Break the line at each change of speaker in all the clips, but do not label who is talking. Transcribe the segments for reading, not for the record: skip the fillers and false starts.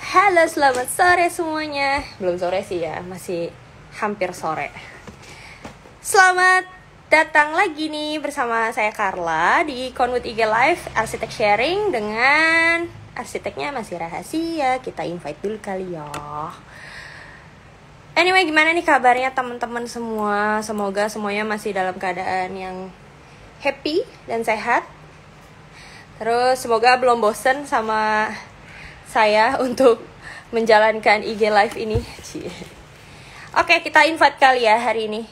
Halo, selamat sore semuanya. Belum sore sih ya, masih hampir sore. Selamat datang lagi nih bersama saya Carla di Conwood IG Live Arsitek Sharing dengan arsiteknya masih rahasia. Kita invite dulu kali ya. Anyway, gimana nih kabarnya teman-teman semua? Semoga semuanya masih dalam keadaan yang happy dan sehat. Terus semoga belum bosen sama saya untuk menjalankan IG Live ini. Oke, kita invite kali ya hari ini.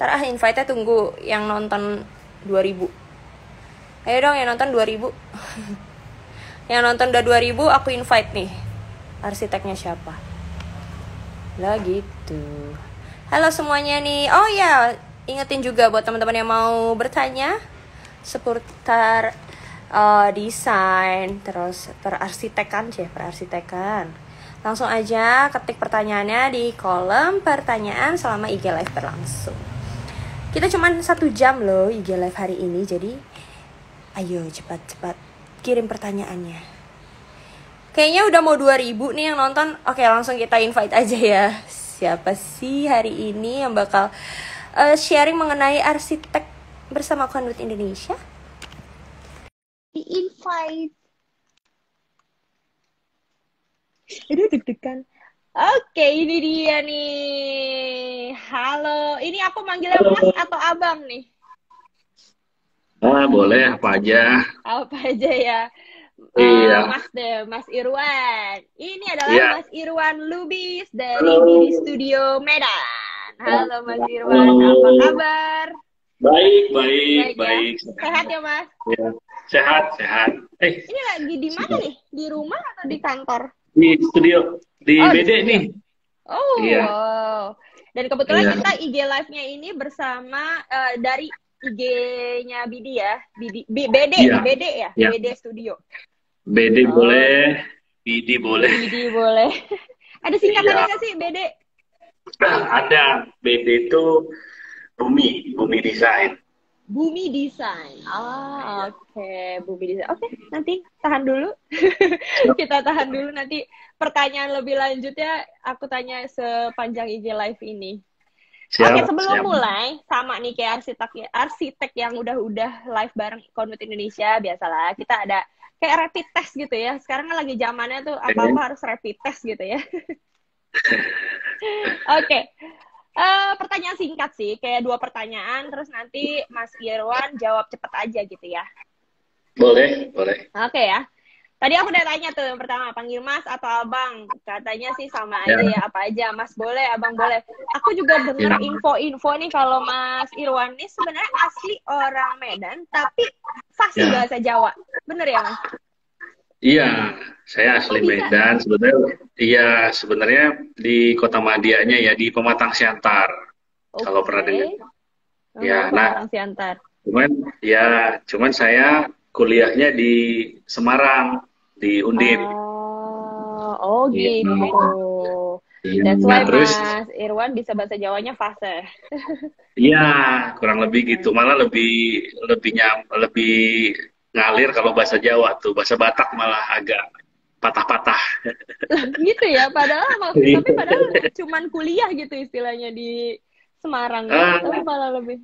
Invite-nya tunggu yang nonton 2000. Ayo dong yang nonton 2000. Yang nonton udah 2000 aku invite nih. Arsiteknya siapa? Lah gitu. Halo semuanya nih. Oh ya, ingetin juga buat teman-teman yang mau bertanya seputar desain, terus perarsitekan. Langsung aja ketik pertanyaannya di kolom pertanyaan selama IG Live berlangsung. Kita cuma 1 jam loh IG Live hari ini, jadi ayo cepat-cepat kirim pertanyaannya. Kayaknya udah mau 2000 nih yang nonton. Oke, langsung kita invite aja ya. Siapa sih hari ini yang bakal sharing mengenai arsitek bersama Conwood Indonesia? Di invite. Aduh, deg-degan. Oke, ini dia nih. Halo, ini aku manggilnya Mas atau Abang nih?
Boleh apa aja.
Apa aja ya.
Iya.
Mas deh, Mas Irwan. Ini adalah
Iya.
Mas Irwan Lubis dari
Halo.
BD Studio Medan. Halo Mas Irwan, apa kabar?
Baik.
Ya? Sehat ya Mas?
Ya. Sehat.
Ini lagi di mana nih? Di rumah atau di kantor?
Di studio, di BD
studio.
nih.
Oh,
Iya.
wow. Dan kebetulan
Iya.
kita IG live-nya ini bersama dari IG-nya BD ya. BD
Iya.
ya?
Iya.
BD Studio.
BD boleh, BD boleh.
BD boleh. Ada singkatannya
Iya.
nggak sih BD?
Ada. BD itu Bumi Desain.
Bumi Desain. Oke. Bumi Desain. Oke, nanti tahan dulu. Kita tahan dulu, nanti pertanyaan lebih lanjutnya aku tanya sepanjang IG live ini. Oke, sebelum mulai, sama nih kayak arsitek yang udah live bareng Conwood Indonesia, biasalah kita ada kayak rapid test gitu ya. Sekarang kan lagi zamannya tuh apa-apa harus rapid test gitu ya. Oke. Pertanyaan singkat sih, kayak 2 pertanyaan, terus nanti Mas Irwan jawab cepet aja gitu ya.
Boleh.
Oke ya. Tadi aku udah tanya tuh yang pertama, panggil Mas atau Abang. Katanya sih sama aja ya, apa aja. Mas boleh, Abang boleh. Aku juga dengar info-info nih kalau Mas Irwan ini sebenarnya asli orang Medan, tapi fasih bahasa Jawa. Bener ya, Mas?
Iya, saya asli Medan. Sebenarnya di Kota Madianya ya, di Pematang Siantar. Kalau pernah dengar. Ya,
Pematang Siantar.
Cuman saya kuliahnya di Semarang, di Undip.
Gitu. That's why Mas Irwan bisa bahasa Jawanya fase.
Iya, kurang lebih gitu. Malah lebih ngalir kalau bahasa Jawa tuh. Bahasa Batak malah agak patah-patah.
Gitu ya, padahal cuman kuliah gitu istilahnya di Semarang ya, tapi malah lebih.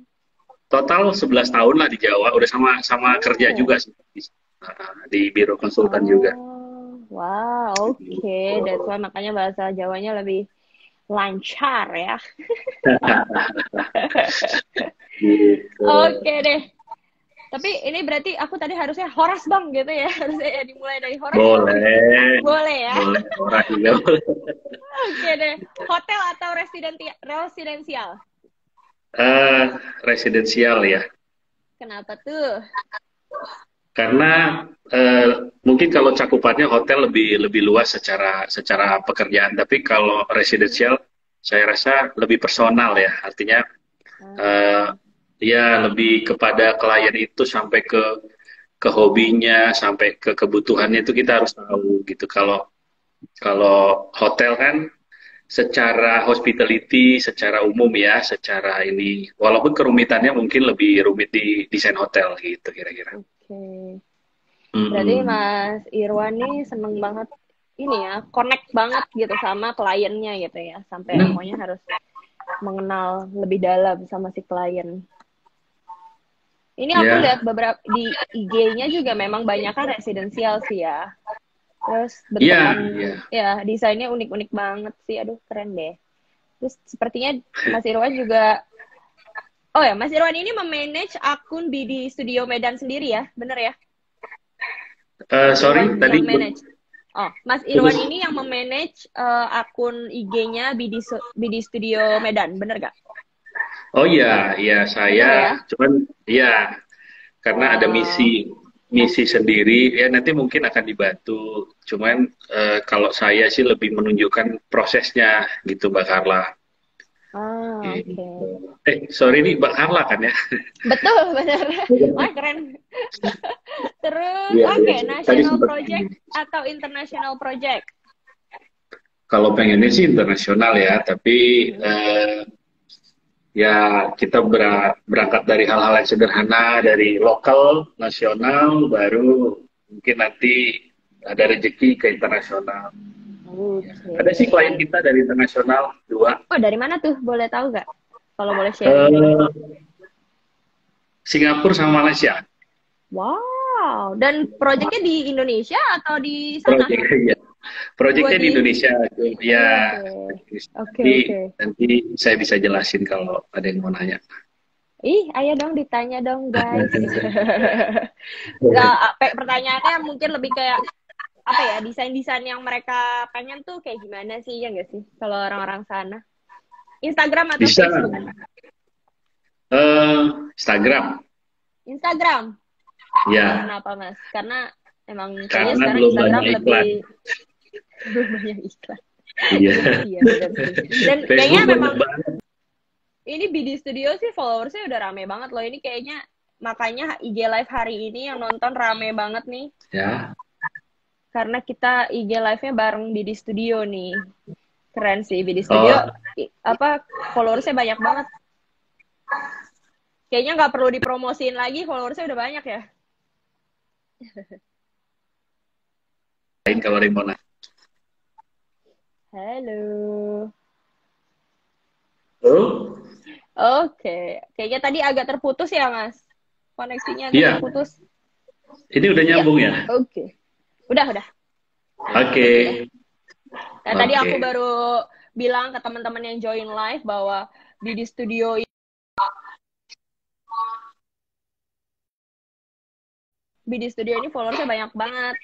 Total 11 tahun lah di Jawa, udah sama kerja juga di biro konsultan juga.
Wow, oke. That's why makanya bahasa Jawanya lebih lancar ya. Oke deh. Tapi ini berarti aku tadi harusnya Horas Bang gitu ya, harusnya dimulai dari Horas. Boleh ya.
Boleh, Horas juga boleh.
Oke deh. Hotel atau residensial?
Residensial ya.
Kenapa tuh?
Karena mungkin kalau cakupannya hotel lebih luas secara pekerjaan, tapi kalau residensial saya rasa lebih personal ya, artinya lebih kepada klien itu sampai ke hobinya, sampai ke kebutuhannya itu kita harus tahu gitu. Kalau hotel kan secara hospitality, secara umum ya, secara ini, walaupun kerumitannya mungkin lebih rumit di desain hotel gitu kira-kira.
Oke. Berarti Mas Irwan nih seneng banget ini ya connect banget gitu sama kliennya gitu ya, sampai
Hmm,
pokoknya harus mengenal lebih dalam sama si klien. Ini aku lihat
ya,
beberapa di IG-nya juga memang banyak kan residensial sih ya. Terus
iya,
bentukan
iya.
ya desainnya unik-unik banget sih. Aduh, keren deh. Terus sepertinya Mas Irwan juga, oh ya, Mas Irwan ini memanage akun BD Studio Medan sendiri ya, bener ya? Mas
Sorry,
Irwan
tadi
yang manage. Oh, Mas
putus.
Irwan ini yang memanage akun IG-nya BD Studio Medan, bener gak?
Oh iya, iya saya,
Bener ya?
cuman iya karena ada misi
Wow.
misi sendiri ya nanti mungkin akan dibantu. Cuman kalau saya sih lebih menunjukkan prosesnya gitu Mbak Carla.
Ah,
Gitu.
oke.
Sorry nih Mbak Carla kan ya?
Betul, bener. Wah, keren. Terus,
Iya, iya.
oke,
Tadi
national
sempat.
project atau international project?
Kalau pengennya sih internasional ya, tapi
Mhm.
ya kita berangkat dari hal-hal yang sederhana, dari lokal, nasional, baru mungkin nanti ada rezeki ke internasional. Ya.
Oke.
Ada sih klien kita dari internasional dua,
Oh, dari mana tuh? Boleh tahu nggak? Kalau boleh sharing.
eh, Singapura sama Malaysia.
Wow. Dan projectnya di Indonesia atau di sana?
Proyek ya.
Buat
Proyeknya di
di...
Indonesia. Ya,
Oke. Oke,
nanti
oke.
nanti saya bisa jelasin kalau ada yang mau nanya.
Ih, ayo dong ditanya dong, guys. Nah, pertanyaannya mungkin lebih kayak apa ya, desain-desain yang mereka pengen tuh kayak gimana sih, ya nggak sih? Kalau orang-orang sana. Instagram atau
Bisa.
Facebook?
Instagram.
Instagram.
Ya,
Kenapa, Mas? Karena emang kayaknya
karena
sekarang
belum
Instagram
banyak iklan.
lebih belum banyak iklan.
Iya.
Iya, benar sih. Dan kayaknya
Facebook
memang
banyak banget.
ini BD Studio sih followersnya udah rame banget loh. Ini kayaknya makanya IG Live hari ini yang nonton rame banget nih.
Ya.
Karena kita IG Live-nya bareng BD Studio nih. Keren sih BD Studio.
Oh,
Apa followersnya banyak banget. Kayaknya nggak perlu dipromosiin lagi, followersnya udah banyak ya.
lain kalau ada yang mau nanya.
Halo.
Oh,
Oke. Kayaknya tadi agak terputus ya, Mas. Koneksinya agak
iya.
terputus.
Ini udah
Ya,
nyambung ya?
oke. Udah.
Oke.
Udah. Nah, tadi aku
Oke.
baru bilang ke teman-teman yang join live bahwa BD Studio ini followersnya banyak banget.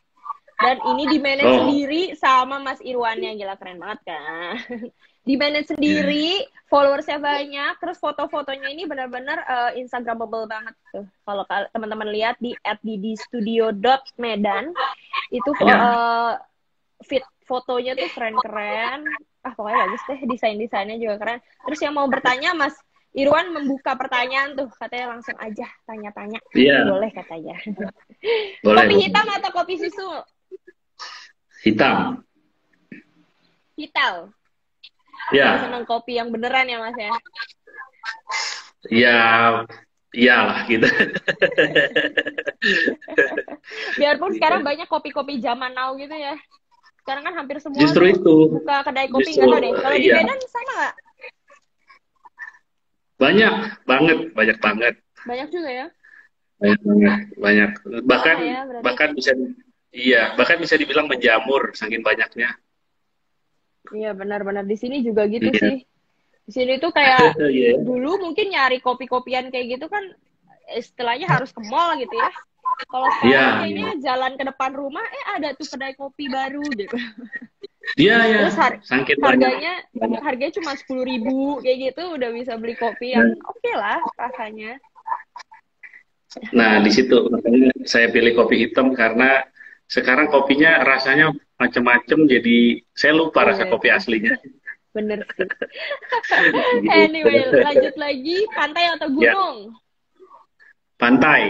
Dan ini di-manage
Oh,
sendiri sama Mas Irwan yang gila, keren banget kan. Di-manage
iya.
sendiri, followersnya banyak, terus foto-fotonya ini benar-benar Instagramable banget tuh. Kalau teman-teman lihat di @ddstudio.medan itu
Ya.
fit fotonya tuh keren-keren. Ah, pokoknya bagus deh, desain-desainnya juga keren. Terus yang mau bertanya, Mas Irwan membuka pertanyaan tuh, katanya langsung aja tanya-tanya.
Iya.
Boleh katanya.
Boleh,
Kopi hitam
boleh.
atau kopi susu?
Hitam.
Hitam. Lebih
Ya.
seneng kopi yang beneran ya, Mas ya?
Ya, iyalah gitu.
Biarpun sekarang
Iya.
banyak kopi-kopi zaman now gitu ya. Sekarang kan hampir semua
Justru
tuh
itu.
buka kedai kopi,
Justru
nggak tahu deh. Kalau di
iya.
Medan sama nggak?
Banyak banget, banyak banget.
Banyak juga ya?
Banyak banget, banyak. Bahkan
Sama ya berarti.
bahkan bisa iya, bahkan bisa dibilang menjamur saking banyaknya.
Iya, benar-benar di sini juga gitu
Iya.
sih. Di sini tuh kayak
Iya.
dulu mungkin nyari kopi-kopian kayak gitu kan istilahnya harus ke mall gitu ya. Kalau
Iya,
sekarang
iya.
kayaknya jalan ke depan rumah, ada tuh kedai kopi baru gitu.
Iya, ya.
Terus
Saking banyak.
harganya
Banyak.
harganya cuma 10.000 kayak gitu udah bisa beli kopi yang
Nah,
oke lah rasanya.
nah, di situ makanya saya pilih kopi hitam karena sekarang kopinya rasanya macam-macam jadi saya lupa rasa
Iya
kopi
sih,
aslinya.
bener sih.
Gitu.
Anyway, lanjut lagi, pantai atau
Ya,
gunung?
pantai.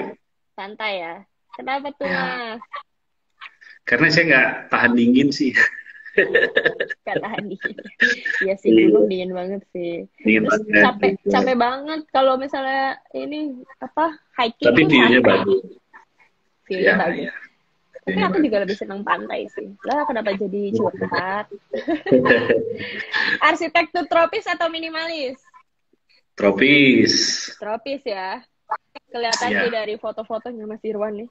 Pantai ya. Kenapa tuh,
Ya,
Mas?
karena saya nggak tahan dingin sih.
Kata dingin. Iya sih, gunung
Iya,
dingin banget sih.
dingin
Terus
banget
capek
gitu.
capek banget kalau misalnya ini apa hiking
Tapi
tuh
view-nya
santai,
bagus.
view-nya
Ya,
bagus.
ya.
Tapi aku juga lebih senang pantai sih. Lah kenapa jadi curhat? Arsitektur tropis atau minimalis?
Tropis.
Tropis ya. Kelihatan sih
Iya.
dari foto-fotonya Mas Irwan nih.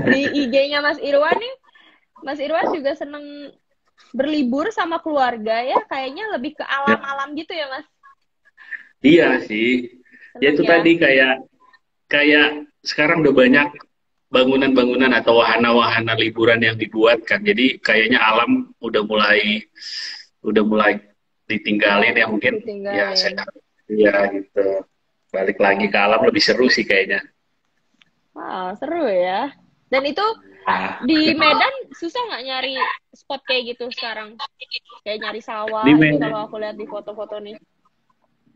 Di IG-nya Mas Irwan nih, Mas Irwan juga seneng berlibur sama keluarga ya. Kayaknya lebih ke
Ya.
alam-alam gitu ya, Mas.
Iya sih. Ya
Seneng
itu
ya.
tadi kayak kayak sekarang udah banyak bangunan-bangunan atau wahana-wahana liburan yang dibuat kan. Jadi kayaknya alam udah mulai ditinggalin ya mungkin ya
Ditinggalin.
saya ya gitu. Balik lagi ke alam lebih seru sih kayaknya.
Wah, seru ya. Dan itu
Nah,
di Medan susah nggak nyari spot kayak gitu sekarang? Kayak nyari
di
sawah ini
Medan
kalau aku lihat di foto-foto nih.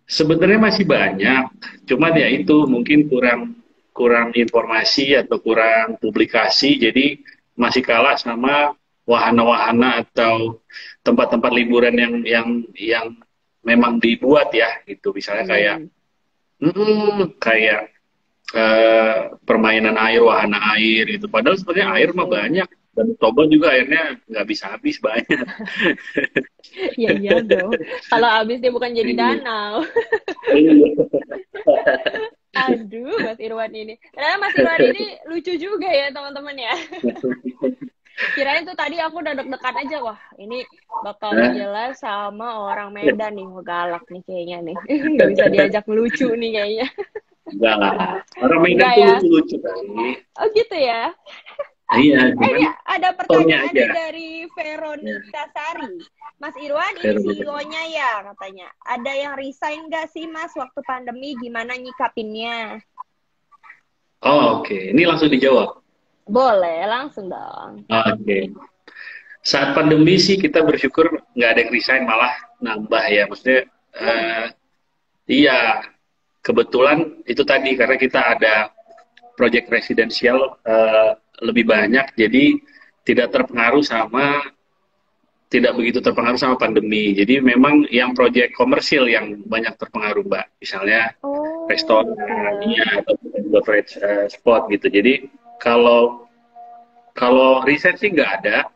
sebenarnya masih banyak, cuman ya itu mungkin kurang kurang informasi atau kurang publikasi, jadi masih kalah sama wahana-wahana atau tempat-tempat liburan yang memang dibuat ya gitu, misalnya kayak
Hmm.
kayak permainan air, wahana air gitu. Padahal sebenarnya air mah
Oke.
banyak dan Toba juga airnya nggak bisa habis banyak.
Ya iya dong. Kalau habis dia bukan jadi
Iya.
danau.
Iya.
Aduh, Mas Irwan ini. Ternyata Mas Irwan ini lucu juga ya, teman-teman ya. Kirain tuh tadi aku udah deg-degan aja. Wah, ini bakal
Nah,
ngejelas sama orang Medan nih. Wah, galak nih kayaknya nih. Nggak bisa diajak lucu nih kayaknya.
enggak lah. Orang Medan
Enggak
tuh
ya?
lucu-lucu kali.
Oh gitu ya?
Iya,
Ini
cuman
ada
tonnya
pertanyaan
aja.
nih dari
Ya,
Veronica Sari. Mas Irwan, ini
Veronica.
CEO-nya ya katanya. Ada yang resign nggak sih Mas waktu pandemi? Gimana nyikapinnya?
Oh, oke. Ini langsung dijawab.
Boleh, langsung dong.
Oke. Saat pandemi sih kita bersyukur nggak ada yang resign, malah nambah ya. Maksudnya,
Wah,
iya, kebetulan itu tadi karena kita ada proyek residensial lebih banyak, jadi tidak begitu terpengaruh sama pandemi. Jadi memang yang proyek komersil yang banyak terpengaruh, Mbak. Misalnya
oh gitu
restoran,
ya.
ya, atau beverage spot gitu. Jadi kalau kalau riset sih nggak ada,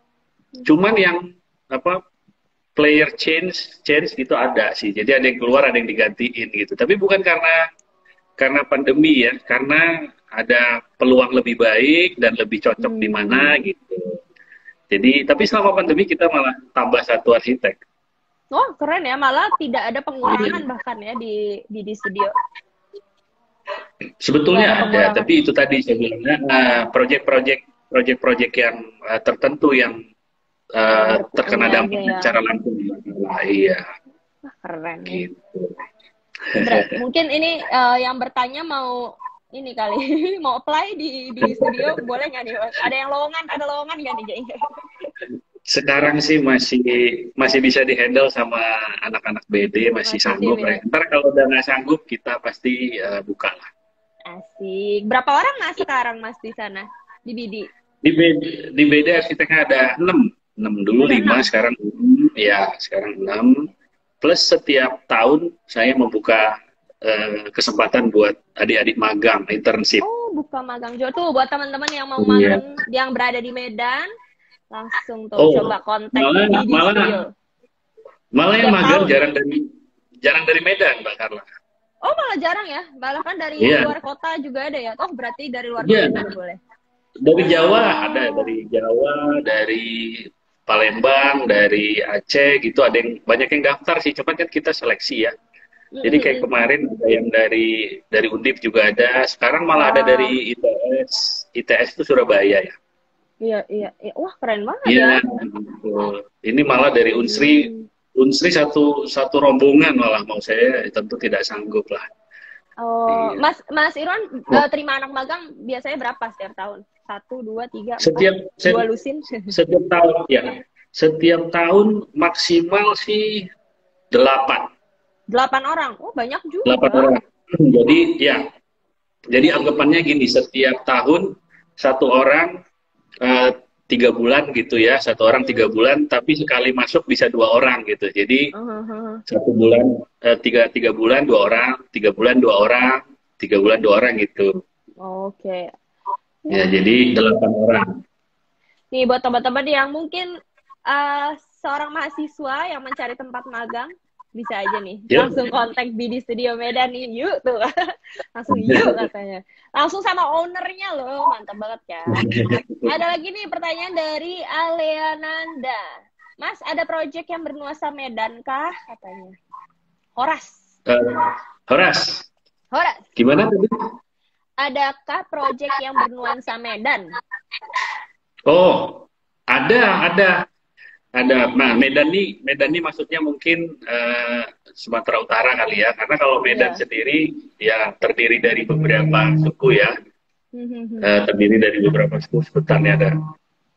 cuman yang apa player change change gitu ada sih. Jadi ada yang keluar, ada yang digantiin gitu. Tapi bukan karena pandemi ya, karena ada peluang lebih baik dan lebih cocok di mana
Hmm.
gitu. Jadi, tapi selama pandemi kita malah tambah satu arsitek.
Oh keren ya. Malah tidak ada
Iya.
pengurangan bahkan ya di studio. Nggak
Sebetulnya
ada
ada,
pengurangan.
tapi itu tadi saya bilangnya proyek-proyek yang tertentu yang
Ini
terkena
aja
dampaknya
ya.
secara langsung. Wah, iya,
Wah, keren nih.
gitu.
Mungkin ini yang bertanya mau ini kali mau apply di studio boleh nggak nih Mas? Ada yang lowongan, ada lowongan nggak nih kayaknya?
Sekarang sih masih masih bisa dihandle sama anak-anak BD, masih
Masih
sanggup
sini
lah.
ya.
Ntar kalau udah nggak sanggup, kita pasti buka lah.
Asik. Berapa orang Mas sekarang Mas di sana? Di Bidi?
Di BD arsiteknya ada 6. 6 dulu,
Ada
5,
6.
sekarang 6. Ya, sekarang 6. Plus setiap tahun saya membuka kesempatan buat adik-adik magang, internship.
Oh, buka magang juga tuh buat teman-teman yang mau
Iya.
magang yang berada di Medan, langsung tuh
Oh,
coba kontak
malah
Bidi
malah
Studio.
malah yang
Tiap
magang
tahun.
jarang dari Medan, Mbak Carla.
Oh, malah jarang ya. Bahkan dari
Iya,
luar kota juga ada ya. Oh, berarti dari luar
iya.
kota juga boleh.
Dari Jawa ada,
Oh.
dari Jawa, dari Palembang, dari Aceh gitu, ada yang banyak yang daftar sih, cuman kan kita seleksi ya. Jadi kayak
Mm-mm.
kemarin ada yang dari Undip juga ada, sekarang malah ada
Wah,
dari ITS. ITS itu Surabaya ya.
iya, iya, iya. Wah, keren banget ya.
Iya, gitu. Ini malah dari Unsri,
Hmm.
Unsri satu satu rombongan malah mau saya tentu tidak sanggup lah.
Oh,
Iya.
Mas Irwan terima anak magang biasanya berapa setiap tahun? Satu, dua, tiga, empat,
Setiap
dua
set-
lusin?
setiap tahun ya, setiap tahun maksimal sih 8,
8 orang. Oh, banyak
8
juga.
orang. Jadi ya, jadi anggapannya gini, setiap tahun satu orang 3 bulan gitu ya, satu orang tiga
Mm-mm.
bulan, tapi sekali masuk bisa 2 orang gitu. Jadi
Uh-huh.
1 bulan, tiga bulan 2 orang, 3 bulan 2 orang, 3 bulan 2 orang gitu.
Oke.
Ya, jadi 8 orang.
Nih buat teman-teman yang mungkin seorang mahasiswa yang mencari tempat magang, bisa aja nih
Yuk.
langsung kontak BD Studio Medan nih, yuk tuh. Langsung yuk katanya. Langsung sama ownernya loh, mantap banget kan. Ada lagi nih pertanyaan dari Aleananda. Mas, ada project yang bernuansa Medan kah? Katanya. Horas.
Horas,
Horas.
gimana tadi?
Adakah project yang bernuansa Medan?
Oh, ada. Nah, Medan nih maksudnya mungkin Sumatera Utara kali ya, karena kalau Medan
Iya.
sendiri ya terdiri dari beberapa suku ya, terdiri dari beberapa suku, sebentarnya ada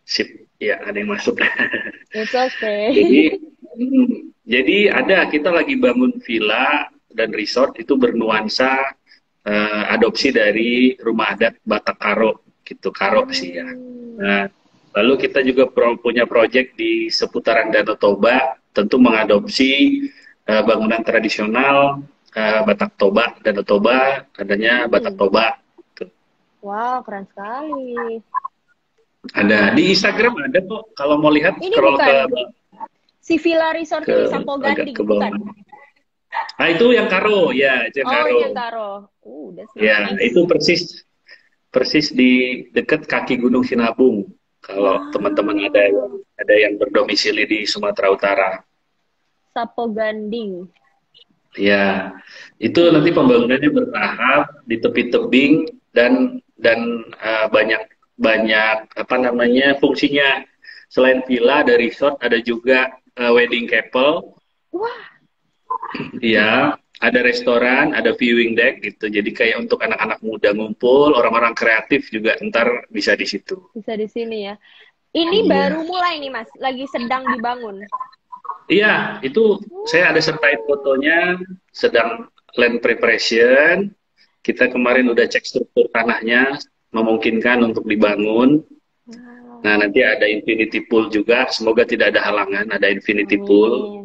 sip, ya ada yang masuk.
It's okay.
Jadi, jadi ada kita lagi bangun villa dan resort itu bernuansa adopsi dari rumah adat Batak Karo, gitu Karo sih ya. Nah, lalu kita juga punya proyek di seputaran Danau Toba, tentu mengadopsi bangunan tradisional Batak Toba, Danau Toba, adanya Batak Toba. Gitu.
Wow, keren sekali.
Ada di Instagram ada kok. Kalau mau lihat
Ini
scroll
bukan si Villa Resort ini Sapo
agak
Ganding,
ke bawah.
bukan?
Nah itu yang Karo, ya itu yang
Oh,
Karo.
ini yang Karo. That's
Ya
nice.
itu persis di dekat kaki Gunung Sinabung. Kalau teman-teman
Wow.
ada yang berdomisili di Sumatera Utara.
Sapo Ganding.
Ya, itu nanti pembangunannya bertahap di tepi tebing dan banyak banyak apa namanya fungsinya selain villa ada resort ada juga wedding couple.
Wah,
Iya, ada restoran, ada viewing deck gitu. Jadi kayak untuk anak-anak muda ngumpul, orang-orang kreatif juga ntar bisa di situ.
bisa di sini ya. Ini baru
Iya.
mulai nih, Mas. Lagi sedang dibangun.
Iya, itu saya ada sertain fotonya sedang land preparation. Kita kemarin udah cek struktur tanahnya, memungkinkan untuk dibangun.
Wow.
Nah, nanti ada infinity pool juga. Semoga tidak ada halangan, ada infinity pool.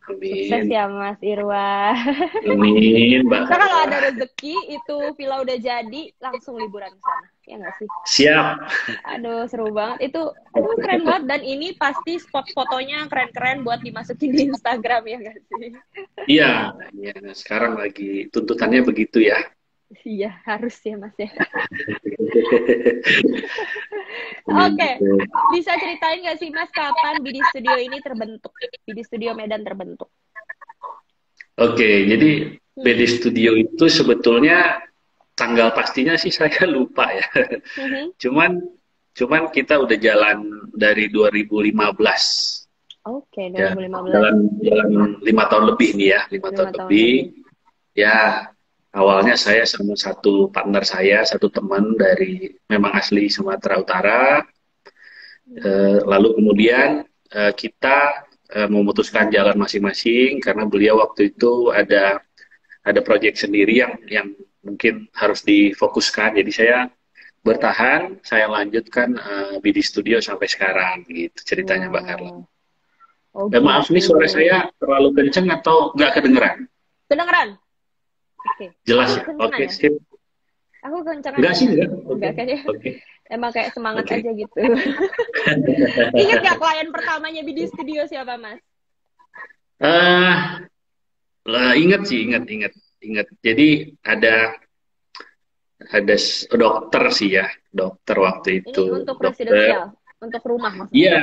Amin. Sukses
Amin.
ya, Mas Irwa.
Amin, Mbak
Nah, kalau
Carla.
ada rezeki, itu villa udah jadi, langsung liburan ke sana. Ya nggak sih?
Siap.
Aduh, seru banget. Itu, aduh, keren banget. Dan ini pasti spot fotonya keren-keren buat dimasukin di Instagram, ya nggak sih?
Iya, ya, sekarang lagi tuntutannya begitu ya.
Iya, harus ya, Mas ya. Oke,
Gitu.
bisa ceritain nggak sih, Mas, kapan BD Studio ini terbentuk? BD Studio Medan terbentuk.
Oke, jadi BD Studio itu sebetulnya tanggal pastinya sih saya lupa ya. Cuman cuman kita udah jalan dari 2015.
Oke,
Ya,
2015.
jalan 5 tahun lebih nih ya, 5 tahun
5 tahun
lebih.
lebih.
Ya, awalnya saya sama satu partner saya, satu teman dari memang asli Sumatera Utara. Lalu kemudian kita memutuskan jalan masing-masing karena beliau waktu itu ada proyek sendiri yang mungkin harus difokuskan. Jadi saya bertahan, saya lanjutkan BD Studio sampai sekarang gitu ceritanya Mbak Carla.
Wow. Oh,
Maaf nih
gitu.
suara saya terlalu kenceng atau nggak kedengeran?
Kedengeran? Oke.
Jelas
Aku
ya?
kencengan
Oke,
ya?
sip.
Aku kencengan
Enggak
ya?
sih, enggak.
Enggak kayaknya.
Oke.
Emang kayak semangat
Oke.
aja gitu. Ingat gak klien pertamanya BD Studio siapa, Mas?
Ingat sih, ingat. Jadi ada dokter sih ya, dokter waktu
Ini
itu.
untuk
Dokter.
residensial, untuk rumah maksudnya.
Iya,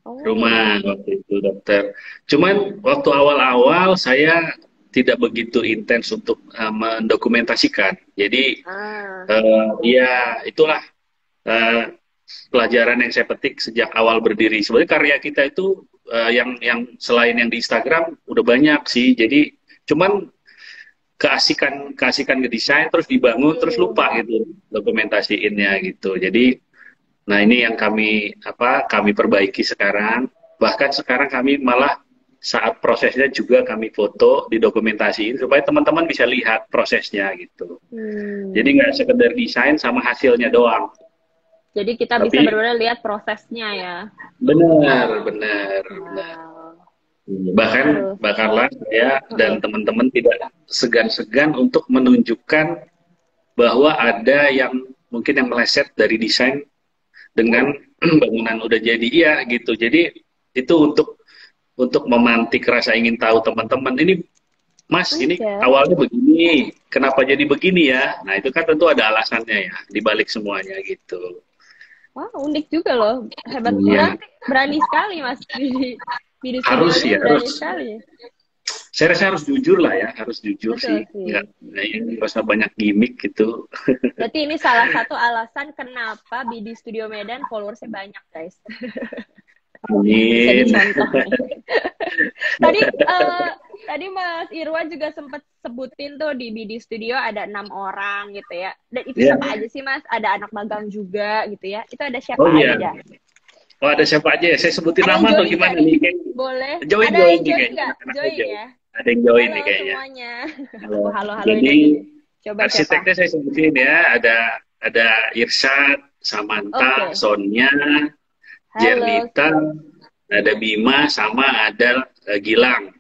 Oh.
rumah waktu itu dokter. Cuman waktu awal-awal saya tidak begitu intens untuk mendokumentasikan. Jadi ya itulah pelajaran yang saya petik sejak awal berdiri. Sebenarnya karya kita itu yang selain yang di Instagram udah banyak sih. Jadi cuman keasikan ngedesain terus dibangun terus lupa gitu dokumentasiinnya gitu. Jadi nah ini yang kami perbaiki sekarang. Bahkan sekarang kami malah saat prosesnya juga kami foto didokumentasiin supaya teman-teman bisa lihat prosesnya gitu. Jadi nggak sekedar desain sama hasilnya doang.
Jadi kita
Tapi,
bisa benar-benar lihat prosesnya ya.
benar. Bahkanlah saya dan teman-teman tidak segan-segan untuk menunjukkan bahwa ada yang mungkin yang meleset dari desain dengan bangunan udah jadi, iya gitu. Jadi itu untuk memantik rasa ingin tahu teman-teman. Ini Mas,
Unik
ini
ya.
awalnya begini, kenapa jadi begini ya? Nah, itu kan tentu ada alasannya ya, di balik semuanya gitu.
Wah, unik juga loh. Hebat.
Iya,
Berani sekali Mas di studio
harus
ini
ya,
berani
harus.
sekali.
Saya rasa harus jujur lah ya, harus jujur
Betul
sih.
sih.
Nggak usah banyak gimmick gitu.
Berarti ini salah satu alasan kenapa BD Studio Medan followersnya banyak, guys. Bisa
Amin.
dicontoh nih. Tadi tadi Mas Irwan juga sempat sebutin tuh di BD Studio ada 6 orang gitu ya. Dan itu
Ya.
siapa aja sih Mas? Ada anak magang juga gitu ya. Itu ada siapa
Oh
aja
iya.
dah?
Oh, ada siapa aja ya? Saya sebutin
Ada yang
nama atau
join nggak
gimana
nih?
nih?
Boleh.
Join
Ada
join
yang
nih
join
kayaknya.
nggak?
Anak-anaknya
Join
join.
ya.
Ada yang join
Halo
nih kayaknya.
semuanya.
Halo.
Oh, halo-haloin
Jadi
aja nih. Coba siapa?
arsiteknya saya sebutin ya. Ada Irsyad, Samantha,
Oke.
Sonia,
Halo.
Jernita, ada Bima, sama ada Gilang.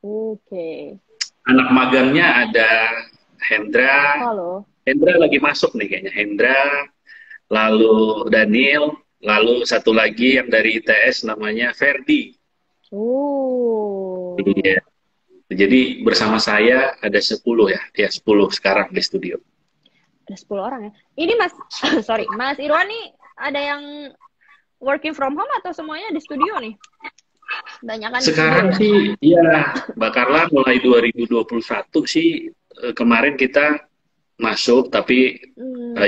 Oke.
Anak magangnya ada Hendra.
Halo.
Hendra lagi masuk nih kayaknya. Hendra, lalu Daniel, lalu satu lagi yang dari ITS namanya Ferdi.
Oh.
Iya. Jadi bersama saya ada 10 ya. Ya 10 sekarang di studio.
Ada 10 orang ya. Ini Mas, sorry, Mas Irwan nih ada yang working from home atau semuanya di studio nih? Banyakan di
Sekarang
studio.
sih ya Mbak Carla mulai 2021 sih kemarin kita masuk tapi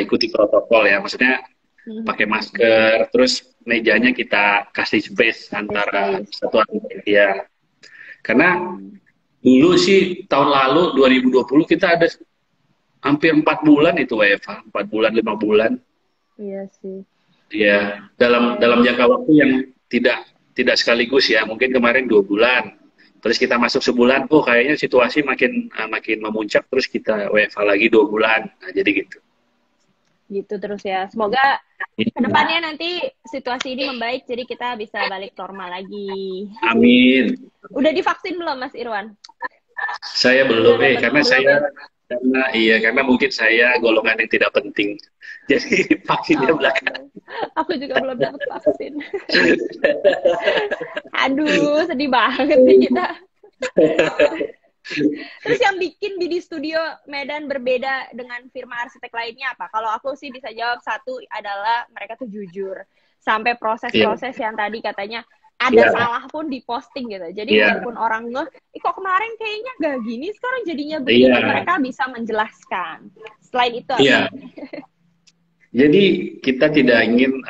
ikuti protokol ya. Maksudnya pakai masker, terus mejanya kita kasih space antara satu arsitek ya. Karena dulu sih tahun lalu 2020 kita ada hampir 4 bulan itu WFH, 4 bulan 5 bulan.
Iya sih.
Ya, dalam jangka waktu yang tidak sekaligus ya. Mungkin kemarin 2 bulan. Terus kita masuk sebulan, oh kayaknya situasi makin memuncak, terus kita WFH lagi 2 bulan. Nah, jadi gitu.
Gitu terus ya. Semoga kedepannya nanti situasi ini membaik, jadi kita bisa balik normal lagi.
Amin.
Udah divaksin belum Mas Irwan?
Saya belum karena mungkin saya golongan yang tidak penting. Jadi vaksinnya belakangan.
Aku juga belum dapat vaksin. Aduh, sedih banget nih kita. Terus yang bikin BD Studio Medan berbeda dengan firma arsitek lainnya apa? Kalau aku sih bisa jawab satu adalah mereka tuh jujur. Sampai proses-proses yang tadi katanya ada salah pun diposting gitu. Jadi walaupun orang kok kemarin kayaknya gak gini, sekarang jadinya begini, mereka bisa menjelaskan. Selain itu apa?
Jadi kita tidak ingin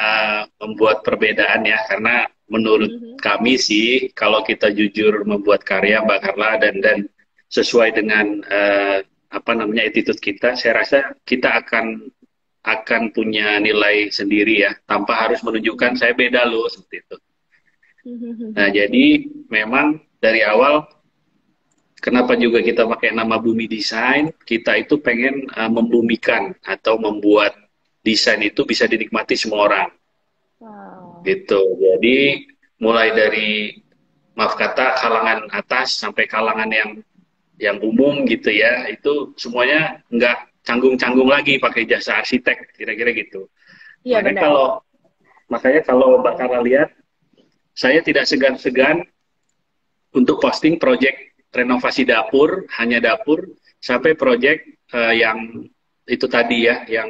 membuat perbedaan ya, karena menurut kami sih kalau kita jujur membuat karya Mbak Carla dan sesuai dengan attitude kita, saya rasa kita akan punya nilai sendiri ya, tanpa harus menunjukkan saya beda loh seperti itu. Nah, jadi memang dari awal kenapa juga kita pakai nama Bumi Desain, kita itu pengen membumikan atau membuat desain itu bisa dinikmati semua orang. Gitu. Jadi mulai dari maaf kata kalangan atas sampai kalangan yang umum gitu ya, itu semuanya nggak canggung-canggung lagi pakai jasa arsitek, kira-kira gitu.
Iya, benar.
Makanya kalau Mbak Carla lihat, saya tidak segan-segan untuk posting project renovasi dapur, hanya dapur, sampai project yang itu tadi ya, yang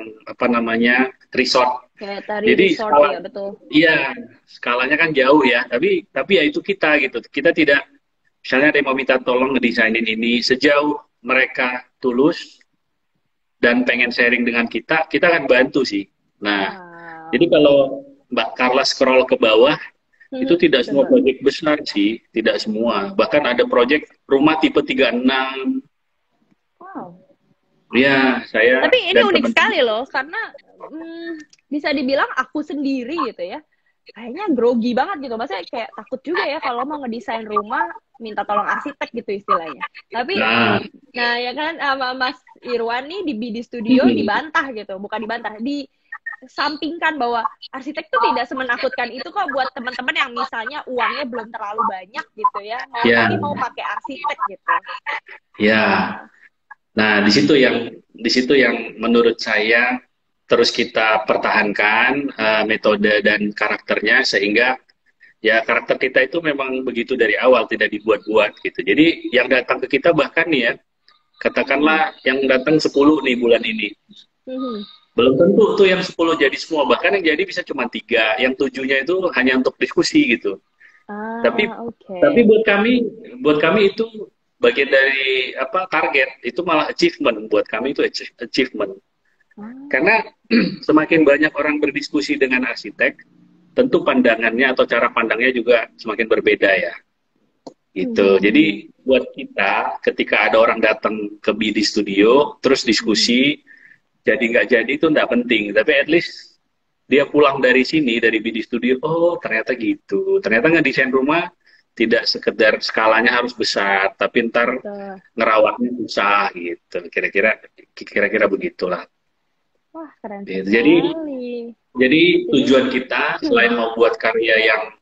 resort.
Jadi resort, ya betul.
Iya, skalanya kan jauh ya, tapi ya itu kita gitu. Kita tidak, misalnya ada yang mau minta tolong ngedesainin ini, sejauh mereka tulus dan pengen sharing dengan kita akan bantu sih. Nah, jadi kalau Mbak Carla scroll ke bawah, itu tidak semua proyek besar sih, tidak semua. Bahkan ada proyek rumah tipe 36.
Wow.
Ya, saya.
Tapi ini unik sekali loh, karena bisa dibilang aku sendiri gitu ya. Kayaknya grogi banget gitu. Maksudnya kayak takut juga ya kalau mau ngedesain rumah, minta tolong arsitek gitu istilahnya. Tapi, nah ya kan sama Mas Irwan nih di BD Studio dibantah gitu. Bukan dibantah, sampingkan bahwa arsitek tuh tidak semenakutkan itu kok buat teman-teman yang misalnya uangnya belum terlalu banyak gitu ya, mau pakai arsitek gitu.
Ya. Nah, di situ yang menurut saya terus kita pertahankan metode dan karakternya sehingga ya karakter kita itu memang begitu dari awal, tidak dibuat-buat gitu. Jadi yang datang ke kita bahkan nih ya, katakanlah yang datang 10 nih bulan ini. Belum tentu tuh yang 10 jadi semua, bahkan yang jadi bisa cuma 3, yang 7-nya itu hanya untuk diskusi gitu. Tapi tapi buat kami itu bagian dari apa target, itu malah achievement buat kami, itu achievement. Karena semakin banyak orang berdiskusi dengan arsitek, tentu pandangannya atau cara pandangnya juga semakin berbeda ya. Gitu. Jadi buat kita ketika ada orang datang ke BD Studio terus diskusi, jadi nggak jadi itu nggak penting, tapi at least dia pulang dari sini, dari BD Studio, oh ternyata gitu, ternyata ngedesain rumah tidak sekedar skalanya harus besar, tapi ntar ngerawatnya susah gitu, kira-kira begitulah.
Wah, keren
gitu.
sekali.
Jadi tujuan kita selain mau buat karya yang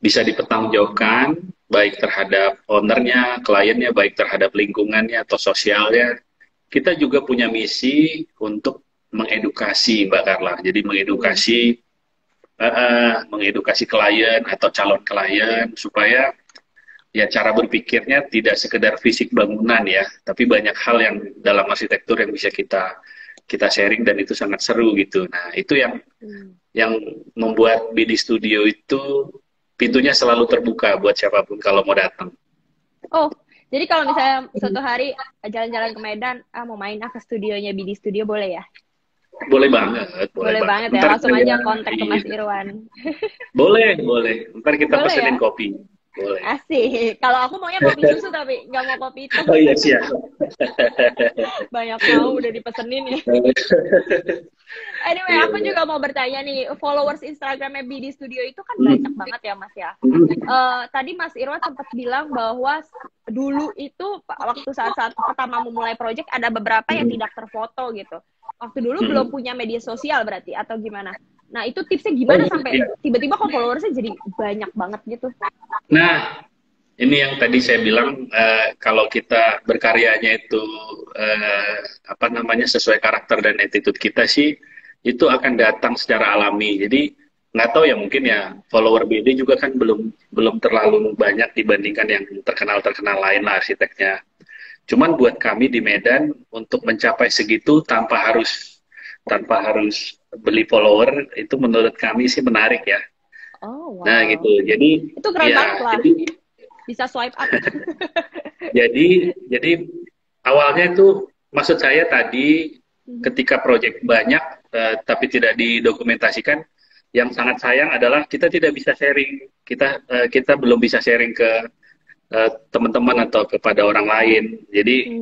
bisa dipertanggungjawabkan, baik terhadap ownernya, kliennya, baik terhadap lingkungannya atau sosialnya, kita juga punya misi untuk mengedukasi Mbak Carla. Jadi mengedukasi klien atau calon klien supaya ya cara berpikirnya tidak sekedar fisik bangunan ya, tapi banyak hal yang dalam arsitektur yang bisa kita sharing dan itu sangat seru gitu. Nah itu yang membuat BD Studio itu pintunya selalu terbuka buat siapapun kalau mau datang.
Oh, jadi kalau misalnya suatu hari jalan-jalan ke Medan, mau main ke studionya BD Studio boleh ya?
Boleh banget.
Boleh banget ya, langsung aja kontak ke Mas Irwan.
Boleh. Ntar kita
boleh
pesenin
ya?
kopi. Boleh.
Asik. Kalau aku maunya kopi susu tapi nggak mau kopi hitam.
Oh iya siap.
Banyak mau udah dipesenin ya. Anyway, aku juga mau bertanya nih, followers Instagramnya BD Studio itu kan banyak banget ya Mas ya. Tadi Mas Irwan sempat bilang bahwa dulu itu waktu saat pertama memulai project ada beberapa yang tidak terfoto gitu. Waktu dulu belum punya media sosial berarti atau gimana? Nah itu tipsnya gimana sampai tiba-tiba kok followersnya jadi banyak banget gitu?
Nah ini yang tadi saya bilang, kalau kita berkaryanya itu sesuai karakter dan attitude kita sih, itu akan datang secara alami. Jadi nggak tahu ya, mungkin ya follower BD juga kan belum terlalu banyak dibandingkan yang terkenal lain lah arsiteknya. Cuman buat kami di Medan untuk mencapai segitu tanpa harus beli follower, itu menurut kami sih menarik ya.
Oh, wow.
Nah gitu. Jadi
itu keren banget lah. Bisa swipe up.
jadi awalnya itu maksud saya tadi ketika proyek banyak tapi tidak didokumentasikan, yang sangat sayang adalah kita tidak bisa sharing, kita belum bisa sharing ke teman-teman atau kepada orang lain. Jadi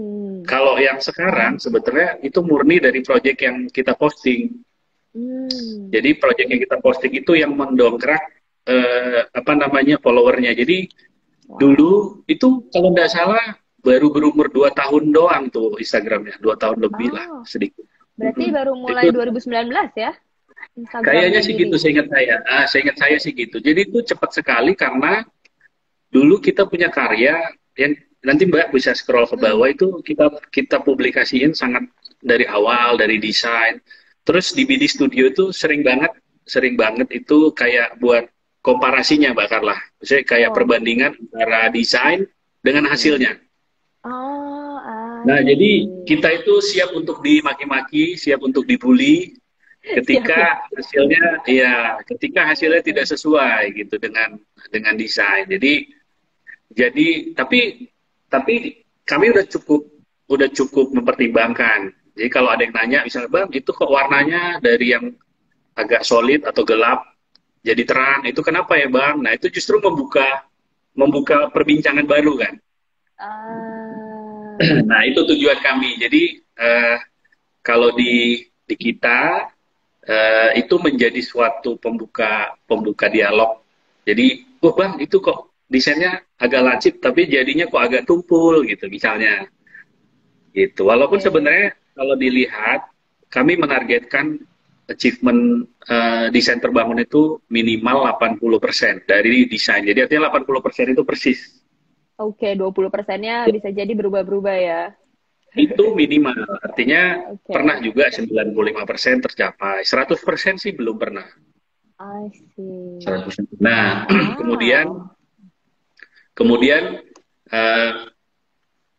kalau yang sekarang sebetulnya itu murni dari proyek yang kita posting. Jadi proyek yang kita posting itu yang mendongkrak followernya. Jadi dulu itu kalau nggak salah baru berumur 2 tahun doang tuh Instagramnya, 2 tahun lebih lah sedikit.
Berarti baru mulai itu, 2019 ya? Instagram
kayaknya sih gitu, seingat saya sih gitu. Jadi itu cepat sekali karena dulu kita punya karya yang nanti Mbak bisa scroll ke bawah, itu kita publikasiin sangat dari awal, dari desain. Terus di BD Studio itu sering banget itu kayak buat komparasinya Mbak Carla. Misalnya kayak perbandingan antara desain dengan hasilnya. Nah, jadi kita itu siap untuk dimaki-maki, siap untuk dibully ketika hasilnya tidak sesuai gitu dengan desain. Jadi tapi kami udah cukup mempertimbangkan. Jadi kalau ada yang nanya misalnya, Bang, itu kok warnanya dari yang agak solid atau gelap jadi terang, itu kenapa ya Bang? Nah itu justru membuka perbincangan baru kan. Nah itu tujuan kami. Jadi kalau di kita itu menjadi suatu pembuka dialog. Jadi, Bang, itu kok desainnya agak lancip tapi jadinya kok agak tumpul gitu misalnya. Gitu. Walaupun sebenarnya kalau dilihat kami menargetkan achievement desain terbangun itu minimal 80% dari desain. Jadi artinya 80% itu persis.
Oke, 20%-nya bisa jadi berubah-berubah ya.
itu minimal. Artinya
Oke.
pernah juga 95% tercapai. 100% sih belum pernah.
I see.
100%. Nah, kemudian
Wow.
kemudian eh,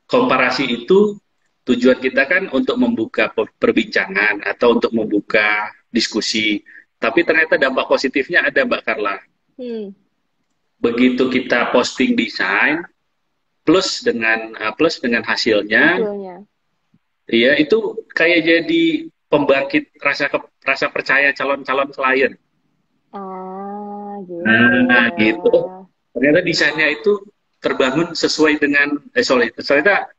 komparasi itu tujuan kita kan untuk membuka perbincangan atau untuk membuka diskusi. Tapi ternyata dampak positifnya ada, Mbak Carla.
Hmm.
Begitu kita posting desain plus dengan hasilnya,
Hasilnya.
ya itu kayak jadi pembangkit rasa percaya calon-calon klien.
Ah, gitu
Nah,
ya.
gitu. Ternyata desainnya itu terbangun sesuai dengan ternyata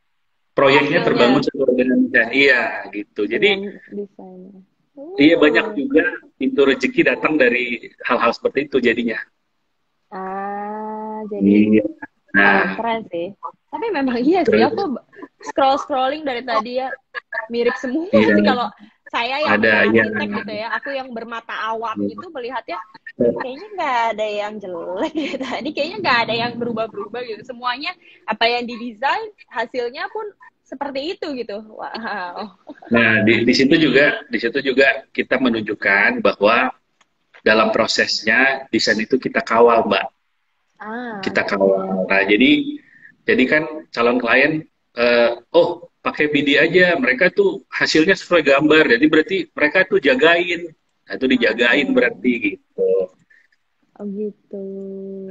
proyeknya
Hasilnya
terbangun sesuai dengan desain. Iya, gitu. Jadi
dengan desainnya.
iya banyak juga pintu rezeki datang dari hal-hal seperti itu jadinya.
Ah, jadi
Iya. Nah,
keren sih. Tapi memang iya sih,
terus
aku scrolling dari tadi ya, mirip semua
iya
sih kalau saya yang
ada
bukan
ya.
arsitek gitu ya. Aku yang bermata awam gitu melihatnya kayaknya nggak ada yang jelek gitu. Ini kayaknya nggak ada yang berubah-berubah gitu. Semuanya apa yang didesain hasilnya pun seperti itu gitu. Wow.
Nah, di situ juga kita menunjukkan bahwa dalam prosesnya desain itu kita kawal, Mbak.
Ah,
Kita kawal. Nah, jadi kan calon klien oh, pakai BD aja, mereka tuh hasilnya sesuai gambar. Jadi berarti mereka tuh jagain. Nah, itu dijagain berarti gitu.
oh gitu.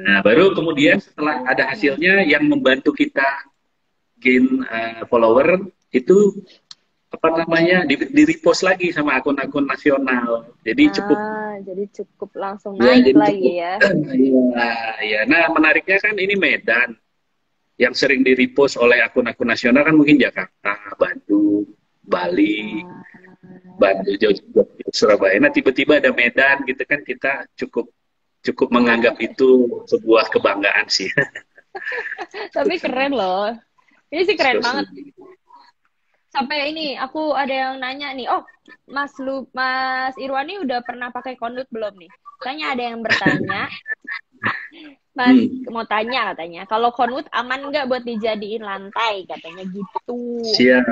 Nah, baru kemudian setelah ada hasilnya yang membantu kita gain follower itu apa namanya di repost lagi sama akun-akun nasional. Jadi cukup
Jadi cukup langsung
ya
naik
jadi
lagi
cukup
ya.
ya, ya. Nah, menariknya kan ini Medan yang sering di repost oleh akun-akun nasional kan mungkin Jakarta, Bandung, Bali,
Ah,
Bandung, Surabaya. Nah, tiba-tiba ada Medan gitu kan kita cukup cukup menganggap itu sebuah kebanggaan sih.
tapi keren loh. Ini sih keren banget. Sampai ini aku ada yang nanya nih, oh Mas Irwani udah pernah pakai Conduit belum nih? Tanya ada yang bertanya, Mas
Hmm,
mau tanya katanya, kalau Conduit aman nggak buat dijadiin lantai katanya gitu.
siap.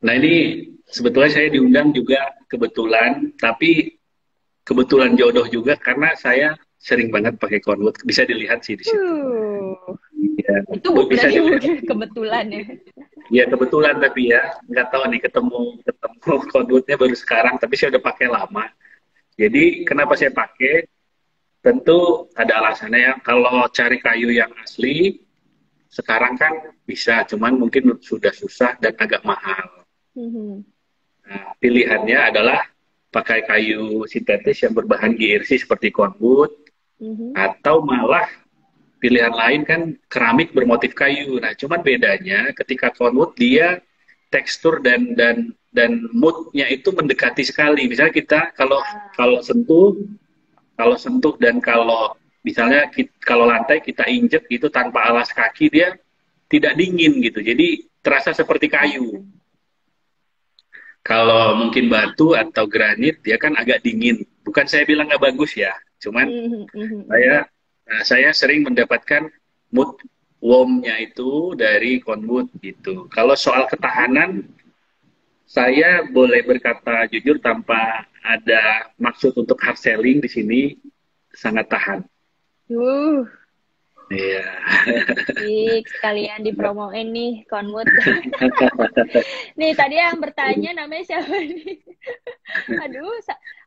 Nah, ini sebetulnya saya diundang juga kebetulan, tapi kebetulan jodoh juga karena saya sering banget pakai Conwood. Bisa dilihat sih di situ.
Uh,
Ya,
itu
bisa
berarti
dilihat.
mungkin kebetulan ya.
Ya kebetulan tapi ya nggak tahu nih ketemu Conwoodnya baru sekarang, tapi saya udah pakai lama. Jadi kenapa saya pakai? Tentu ada alasannya ya. Kalau cari kayu yang asli sekarang kan bisa, cuman mungkin sudah susah dan agak mahal.
Mhm.
Nah, pilihannya adalah pakai kayu sintetis yang berbahan GRC seperti Conwood,
Mhm.
atau malah pilihan lain kan keramik bermotif kayu. Nah, cuman bedanya ketika Conwood dia tekstur dan moodnya itu mendekati sekali. Misalnya kita kalau kalau sentuh kalau sentuh dan kalau misalnya kalau lantai kita injek itu tanpa alas kaki dia tidak dingin gitu. Jadi terasa seperti kayu. Kalau mungkin batu atau granit dia kan agak dingin. Bukan saya bilang nggak bagus ya, cuman
Mhm, mhm, mhm.
saya saya sering mendapatkan mood warmnya itu dari Conwood gitu. Kalau soal ketahanan, saya boleh berkata jujur tanpa ada maksud untuk hard selling di sini sangat tahan.
Uh,
Iya.
Asik, sekalian dipromoin nih Conwood. Nih tadi yang bertanya namanya siapa nih? Aduh,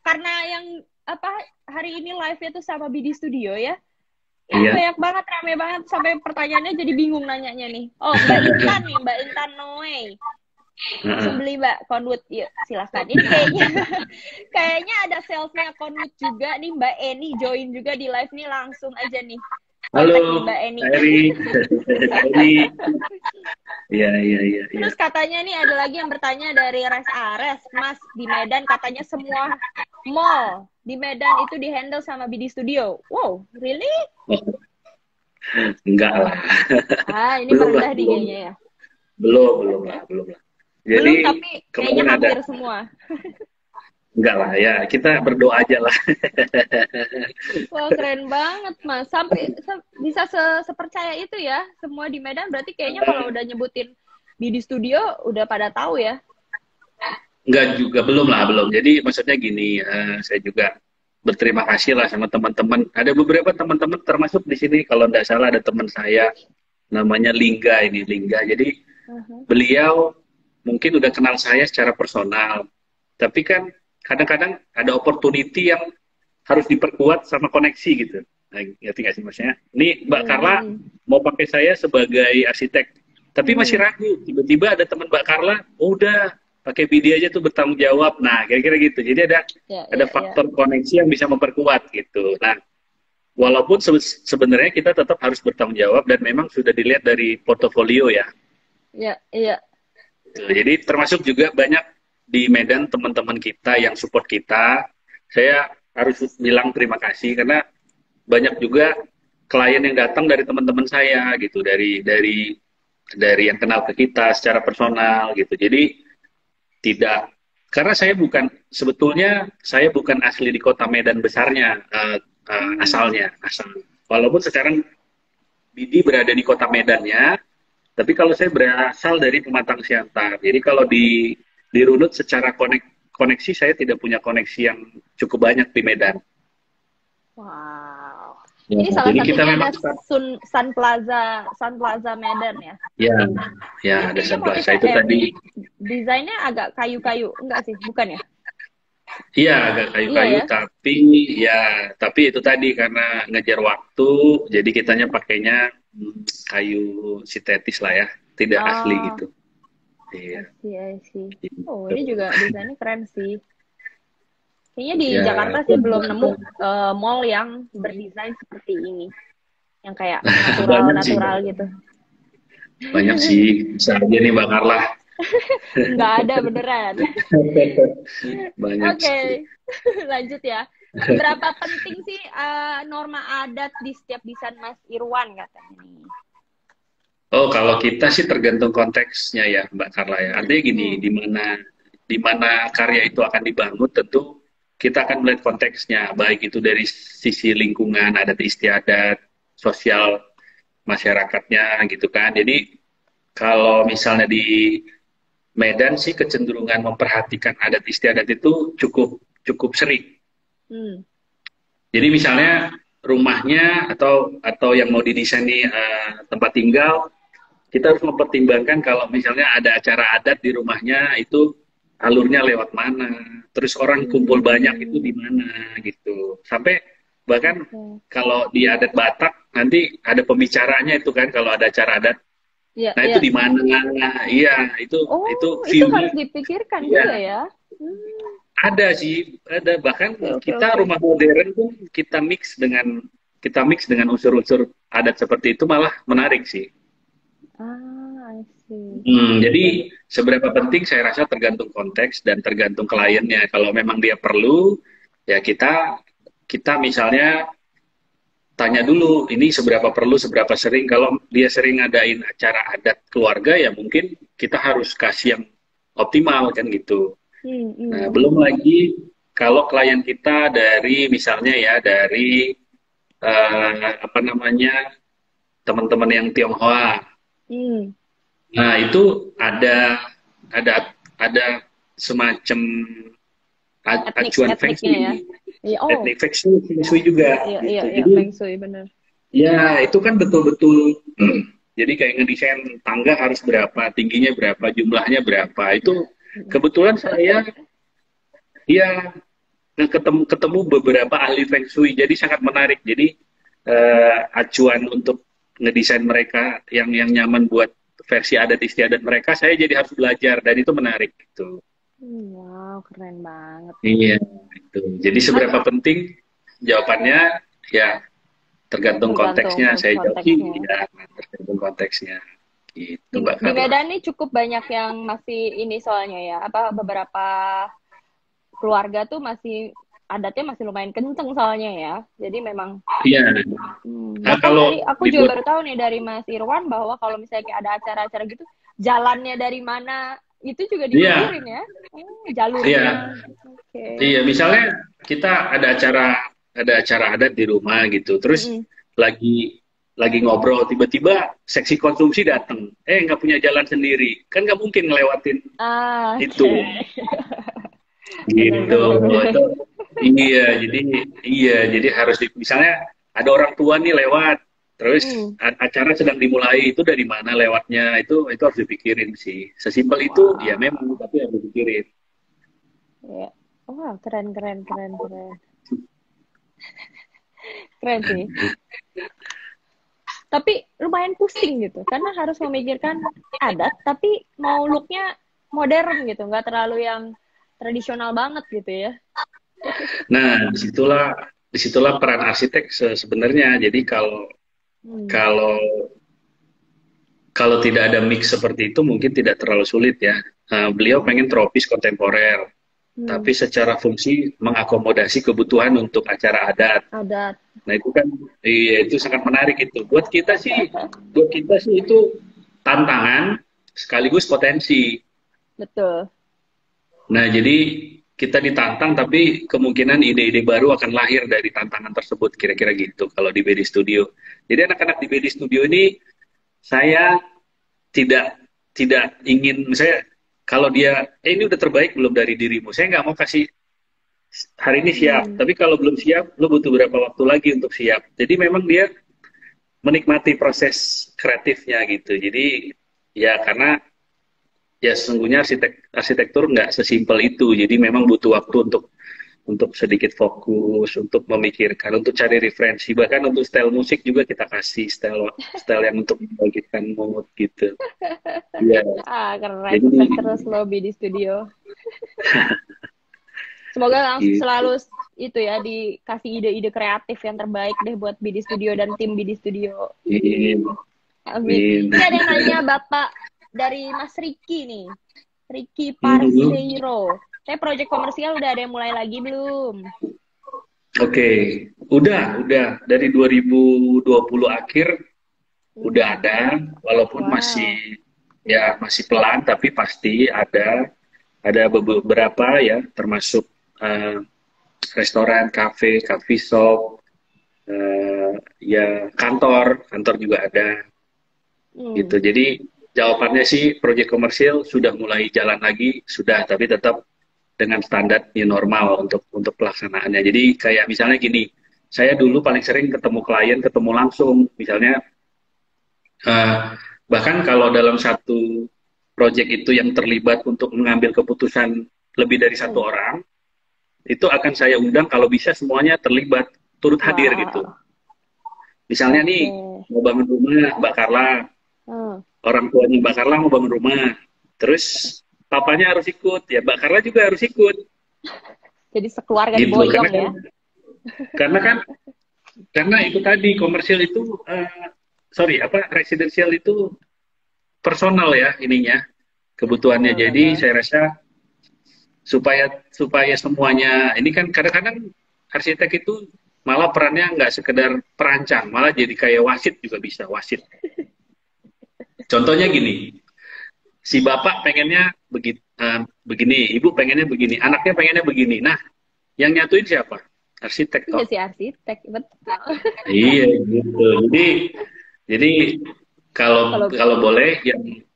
karena yang apa hari ini live-nya tuh sama Bidi Studio ya. Ya
Iya.
banyak banget, rame banget sampai pertanyaannya jadi bingung nanyanya nih. Oh, Mbak Intan nih, Mbak Intan Noe. Langsung
Heeh.
beli Mbak Conwood. Yuk, silahkan. Ini kayaknya kayaknya ada salesnya Conwood juga nih Mbak Eni join juga di live nih langsung aja nih.
Halo,
Kontak nih Mbak Eni.
Kak Eri. Kak Eri. Iya, iya, iya, iya.
Terus katanya nih ada lagi yang bertanya dari Res Ares, Mas di Medan katanya semua mall di Medan itu dihandle sama BD Studio. Wow, really?
Oh, enggak lah.
Ah, ini
Belum lah,
merendah nih
belum.
kayaknya ya.
Belum lah, belum lah. Jadi
Belum tapi kayaknya
kemarin ada
hampir semua.
enggak lah ya, kita berdoa aja lah.
Wah, keren banget, Mas. Sampai bisa sepercaya itu ya. Semua di Medan berarti kayaknya kalau udah nyebutin BD Studio udah pada tahu ya?
Enggak juga, belum lah, belum. Jadi maksudnya gini, saya juga berterima kasih lah sama teman-teman. Ada beberapa teman-teman termasuk di sini, kalau tidak salah ada teman saya namanya Lingga ini, Lingga. Jadi beliau mungkin udah kenal saya secara personal. Tapi kan kadang-kadang ada opportunity yang harus diperkuat sama koneksi gitu. Nah, ngerti nggak sih maksudnya? Ini Mbak Carla mau pakai saya sebagai arsitek, tapi masih ragu. Tiba-tiba ada teman Mbak Carla, oh, udah pakai BD aja tuh bertanggung jawab. Nah, kira-kira gitu. Jadi ada faktor koneksi yang bisa memperkuat gitu. Nah, walaupun sebenarnya kita tetap harus bertanggung jawab dan memang sudah dilihat dari portofolio ya.
Iya.
Jadi termasuk juga banyak di Medan teman-teman kita yang support kita. Saya harus bilang terima kasih karena banyak juga klien yang datang dari teman-teman saya gitu, dari yang kenal ke kita secara personal gitu. Jadi tidak, karena sebetulnya saya bukan asli di kota Medan besarnya, asalnya. Walaupun sekarang Didi berada di kota Medannya, tapi kalau saya berasal dari Pematang Siantar. Jadi kalau dirunut secara koneksi, saya tidak punya koneksi yang cukup banyak di Medan.
Wow.
Ya,
ini salah
jadi
satunya ada Sun Plaza Medan ya?
Ya ada Sun Plaza itu tadi.
Desainnya agak kayu-kayu, enggak sih? Bukan ya?
Iya, agak kayu-kayu, tapi itu tadi karena ngejar waktu, jadi kitanya pakainya kayu sintetis lah ya, tidak asli gitu.
Iya. I see. Oh, ini juga desainnya keren sih. Kayaknya di Jakarta sih belum nemu mall yang berdesain seperti ini, yang kayak natural gitu.
Banyak sih, bisa aja nih Mbak Carla.
Nggak ada beneran. Oke. Lanjut ya. Berapa penting sih norma adat di setiap desain Mas Irwan katanya nih?
Oh, kalau kita sih tergantung konteksnya ya Mbak Carla ya. Artinya gini, di mana karya itu akan dibangun tentu kita akan melihat konteksnya, baik itu dari sisi lingkungan, adat istiadat, sosial masyarakatnya gitu kan. Jadi kalau misalnya di Medan sih kecenderungan memperhatikan adat istiadat itu cukup sering. Jadi misalnya rumahnya atau yang mau didesain tempat tinggal, kita harus mempertimbangkan kalau misalnya ada acara adat di rumahnya itu alurnya lewat mana, terus orang kumpul banyak itu di mana gitu. Sampai bahkan kalau di adat Batak nanti ada pembicaranya itu kan kalau ada acara adat. Itu di mana? Iya, itu
itu harus dipikirkan juga ya.
Ada sih, ada bahkan kita rumah modern pun kita mix dengan unsur-unsur adat seperti itu malah menarik sih.
I see.
Jadi seberapa penting saya rasa tergantung konteks dan tergantung kliennya. Kalau memang dia perlu, ya kita misalnya tanya dulu ini seberapa perlu, seberapa sering. Kalau dia sering ngadain acara adat keluarga, ya mungkin kita harus kasih yang optimal kan gitu. Nah, belum lagi kalau klien kita dari misalnya ya dari teman-teman yang Tionghoa. Nah, itu ada semacam acuan feng shui. Teknik feng shui juga.
Iya, feng shui benar.
Ya, itu kan betul-betul jadi kayak ngedesain tangga harus berapa, tingginya berapa, jumlahnya berapa. Itu kebetulan saya ketemu beberapa ahli feng shui, jadi sangat menarik. Jadi acuan untuk ngedesain mereka yang nyaman buat versi adat istiadat mereka, saya jadi harus belajar dan itu menarik gitu.
Wow, keren banget.
Iya, itu. Jadi seberapa penting jawabannya ya tergantung konteksnya. Saya jawab ya, tergantung konteksnya. Gitu, Mbak
di Medan nih cukup banyak yang masih ini soalnya ya, beberapa keluarga tuh masih adatnya masih lumayan kenceng soalnya ya. Jadi memang kalau aku juga baru tahu nih dari Mas Irwan bahwa kalau misalnya kayak ada acara-acara gitu, jalannya dari mana itu juga dipikirin ya. Jalurnya.
Iya, misalnya kita ada acara adat di rumah gitu. Terus lagi lagi ngobrol, tiba-tiba seksi konsumsi datang, nggak punya jalan sendiri, kan nggak mungkin ngelewatin itu,
Oke.
gitu.
Benar-benar.
Itu iya, jadi harus misalnya ada orang tua nih lewat, terus
Hmm.
acara sedang dimulai, itu dari mana lewatnya, itu harus dipikirin sih. Sesimpel itu ya memang,
Wow.
tapi harus dipikirin.
Ya. Wow, keren, keren, keren, keren. Keren sih. Tapi lumayan pusing gitu, karena harus memikirkan adat, tapi mau looknya modern gitu, nggak terlalu yang tradisional banget gitu ya.
Nah, disitulah peran arsitek sebenarnya. Jadi kalau
Hmm.
kalau kalau tidak ada mix seperti itu mungkin tidak terlalu sulit ya. Beliau pengen tropis kontemporer,
Hmm.
tapi secara fungsi mengakomodasi kebutuhan untuk acara adat.
Adat.
Nah itu kan, iya itu sangat menarik itu. Buat kita sih itu tantangan sekaligus potensi.
Betul.
Nah jadi kita ditantang, tapi kemungkinan ide-ide baru akan lahir dari tantangan tersebut, kira-kira gitu kalau di BD Studio. Jadi anak-anak di BD Studio ini, saya tidak tidak ingin, misalnya kalau dia, ini udah terbaik belum dari dirimu, saya nggak mau kasih hari ini siap,
Hmm.
tapi kalau belum siap, lo butuh berapa waktu lagi untuk siap. Jadi memang dia menikmati proses kreatifnya gitu. Jadi ya karena ya sesungguhnya arsitektur nggak sesimpel itu. Jadi memang butuh waktu untuk sedikit fokus, untuk memikirkan, untuk cari referensi. Bahkan untuk style musik juga kita kasih style style yang untuk membagikan mood gitu. Iya.
Keren.
Jadi
Sukses terus lobby di studio. Semoga
gitu.
selalu itu ya, dikasih ide-ide kreatif yang terbaik deh buat BD Studio dan tim BD Studio.
Amin.
Amin.
Amin.
Ini ada yang nanya Bapak dari Mas Riki nih. Riki
Mhm.
Parseiro. Saya proyek komersial udah ada yang mulai lagi belum?
Oke, udah dari 2020 akhir udah
Hmm.
ada, walaupun
Wow.
masih pelan, tapi pasti ada beberapa ya, termasuk eh, restoran, kafe, coffee shop, ya kantor juga ada
Hmm.
gitu. Jadi jawabannya sih proyek komersil sudah mulai jalan lagi, sudah, tapi tetap dengan standar new normal untuk pelaksanaannya. Jadi kayak misalnya gini, saya dulu paling sering ketemu klien, ketemu langsung, misalnya eh, bahkan kalau dalam satu proyek itu yang terlibat untuk mengambil keputusan lebih dari satu
Hmm.
orang, itu akan saya undang kalau bisa semuanya terlibat, turut hadir gitu.
Wow.
Misalnya nih,
Oke.
mau bangun rumah, Mbak Carla,
Hmm.
orang tuanya Mbak Carla mau bangun rumah, terus papanya harus ikut, ya Mbak Carla juga harus ikut,
Jadi sekeluarga
gitu.
diboyong ya.
Karena kan karena itu tadi komersial itu, sorry apa residensial itu personal ya ininya kebutuhannya.
Betul,
Jadi
betul.
saya rasa supaya supaya semuanya ini kan kadang-kadang arsitek itu malah perannya nggak sekedar perancang, malah jadi kayak wasit juga bisa wasit. Contohnya gini, si bapak pengennya begini, ibu pengennya begini, anaknya pengennya begini. Nah, yang nyatuin siapa? Arsitek
Iya
toh.
si arsitek, betul.
Iya gitu. Jadi kalau
Kalau
kalau boleh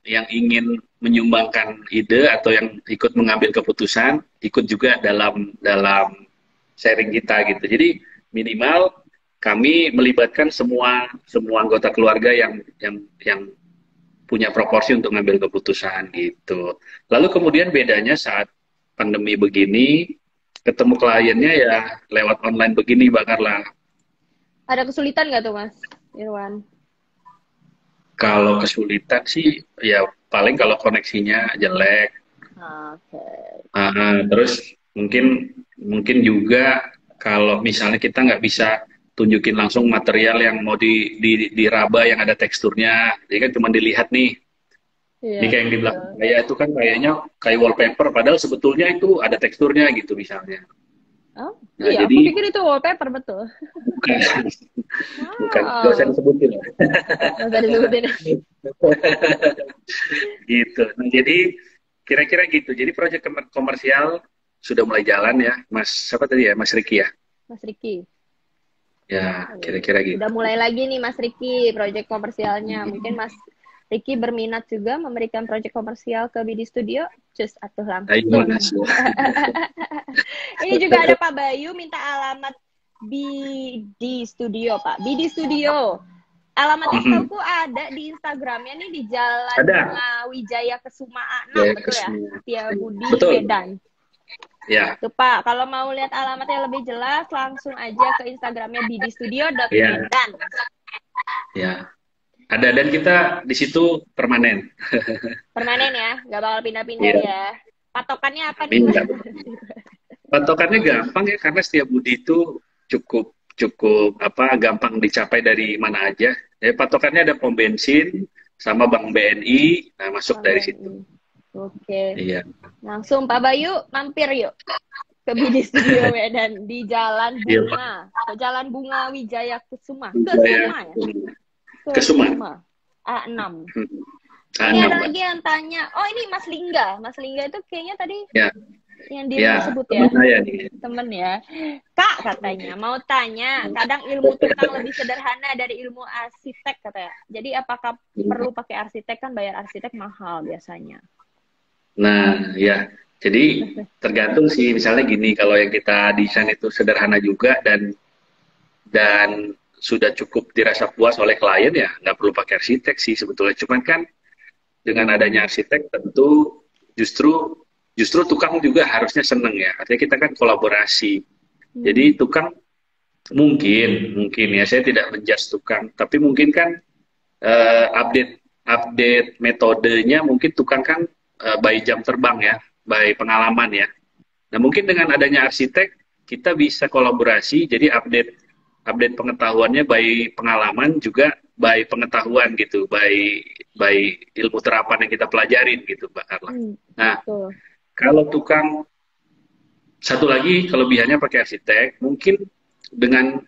yang ingin menyumbangkan ide atau yang ikut mengambil keputusan, ikut juga dalam dalam sharing kita gitu. Jadi minimal kami melibatkan semua semua anggota keluarga yang punya proporsi untuk mengambil keputusan gitu. Lalu kemudian bedanya saat pandemi begini, ketemu kliennya ya lewat online begini, bakarlah.
ada kesulitan nggak tuh Mas Irwan?
Kalau kesulitan sih ya paling kalau koneksinya jelek.
Oke.
Terus mungkin mungkin juga kalau misalnya kita nggak bisa tunjukin langsung material yang mau diraba yang ada teksturnya, jadi kan cuma dilihat nih.
Iya,
Ini kayak yang di belakang
betul.
saya itu kan kayaknya kayak wallpaper, padahal sebetulnya itu ada teksturnya gitu misalnya.
Oh,
Nah
iya, aku
jadi
pikir itu wallpaper betul.
bukan bukan gak usah
Wow,
disebutin.
nggak usah disebutin.
Gitu. Nah, jadi kira-kira gitu. Jadi proyek komersial sudah mulai jalan ya, Mas. Siapa tadi ya, Mas Riki ya?
Mas Riki.
Ya, kira-kira gitu.
Udah mulai lagi nih Mas Riki proyek komersialnya. Mungkin Mas Riki berminat juga memberikan proyek komersial ke BD Studio, cus atuh
Ayo,
langsung.
Mas.
Ini juga ada Pak Bayu minta alamat BD Studio, Pak. BD Studio. Alamat Excelku ada di Instagramnya nih di Jalan
Ada.
Bunga Wijaya Kesuma A6,
Ya,
betul ya? Setia Budi
betul.
Medan.
Ya.
Tuh Pak, kalau mau lihat alamatnya lebih jelas, langsung aja ke Instagramnya bdstudio.medan.
Ya. Ada, dan kita di situ permanen.
Permanen ya, nggak bakal pindah-pindah
Iya.
ya. Patokannya apa nih?
Iya. Patokannya gampang ya, karena Setiabudi itu cukup gampang dicapai dari mana aja. Ya, patokannya ada pom bensin sama Bank BNI, nah masuk dari situ.
Oke.
Iya.
Langsung Pak Bayu mampir yuk ke BD Studio Medan di Jalan Bunga, ke Jalan Bunga Wijaya Kesuma, Kesuma ya. Kesuma A6. Ini ada lagi yang tanya, oh ini Mas Lingga. Mas Lingga itu kayaknya tadi yang disebut ya. Temen ya. Kak katanya, mau tanya, kadang ilmu tukang lebih sederhana dari ilmu arsitek katanya. Jadi apakah perlu pakai arsitek, kan bayar arsitek mahal biasanya.
Nah, ya. Jadi tergantung sih, misalnya gini, kalau yang kita desain itu sederhana juga dan sudah cukup dirasa puas oleh klien, ya nggak perlu pakai arsitek sih sebetulnya. Cuman kan dengan adanya arsitek tentu justru tukang juga harusnya seneng ya. Artinya kita kan kolaborasi. Jadi tukang mungkin ya, saya tidak menjudge tukang, tapi mungkin kan update metodenya, mungkin tukang kan by jam terbang ya, by pengalaman ya. Nah mungkin dengan adanya arsitek kita bisa kolaborasi, jadi update pengetahuannya by pengalaman juga by pengetahuan gitu, by ilmu terapan yang kita pelajarin gitu Mbak Carla. Nah kalau tukang, satu lagi kelebihannya pakai arsitek, mungkin dengan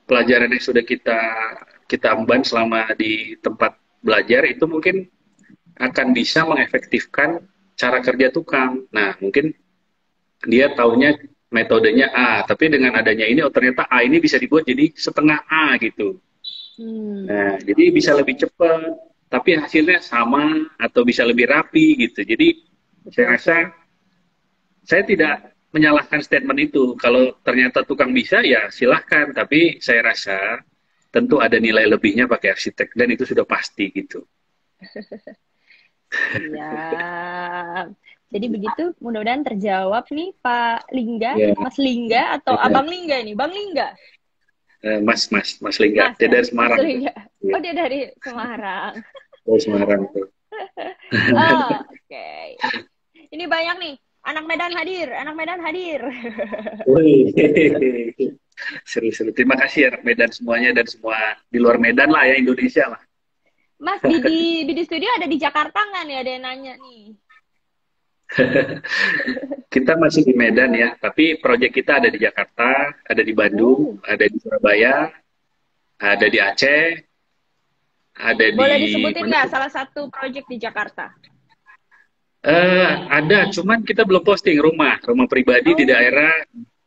pelajaran yang sudah kita amban selama di tempat belajar, itu mungkin akan bisa mengefektifkan cara kerja tukang. Nah, mungkin dia taunya metodenya A, tapi dengan adanya ini, oh ternyata A ini bisa dibuat jadi setengah A gitu. Nah, jadi bisa lebih cepat, tapi hasilnya sama atau bisa lebih rapi gitu. Jadi saya rasa saya tidak menyalahkan statement itu. Kalau ternyata tukang bisa, ya silahkan. Tapi saya rasa tentu ada nilai lebihnya pakai arsitek, dan itu sudah pasti gitu.
Ya, jadi begitu, mudah-mudahan terjawab nih Pak Lingga, Mas Lingga atau Abang Lingga ini, Bang Lingga.
Mas Lingga, dia dari Semarang.
Oh, dia dari Semarang.
Dari Semarang tuh.
Oke. Ini banyak nih, anak Medan hadir.
Seru-seru. Terima kasih anak Medan semuanya, dan semua di luar Medan lah ya, Indonesia lah.
Mas, BD Studio ada di Jakarta nggak nih? Ada yang nanya nih.
Kita masih di Medan ya, tapi proyek kita ada di Jakarta, ada di Bandung, ada di Surabaya, ada di Aceh, ada di...
Boleh disebutin nggak salah satu proyek di Jakarta?
Ada, cuman kita belum posting rumah pribadi di daerah,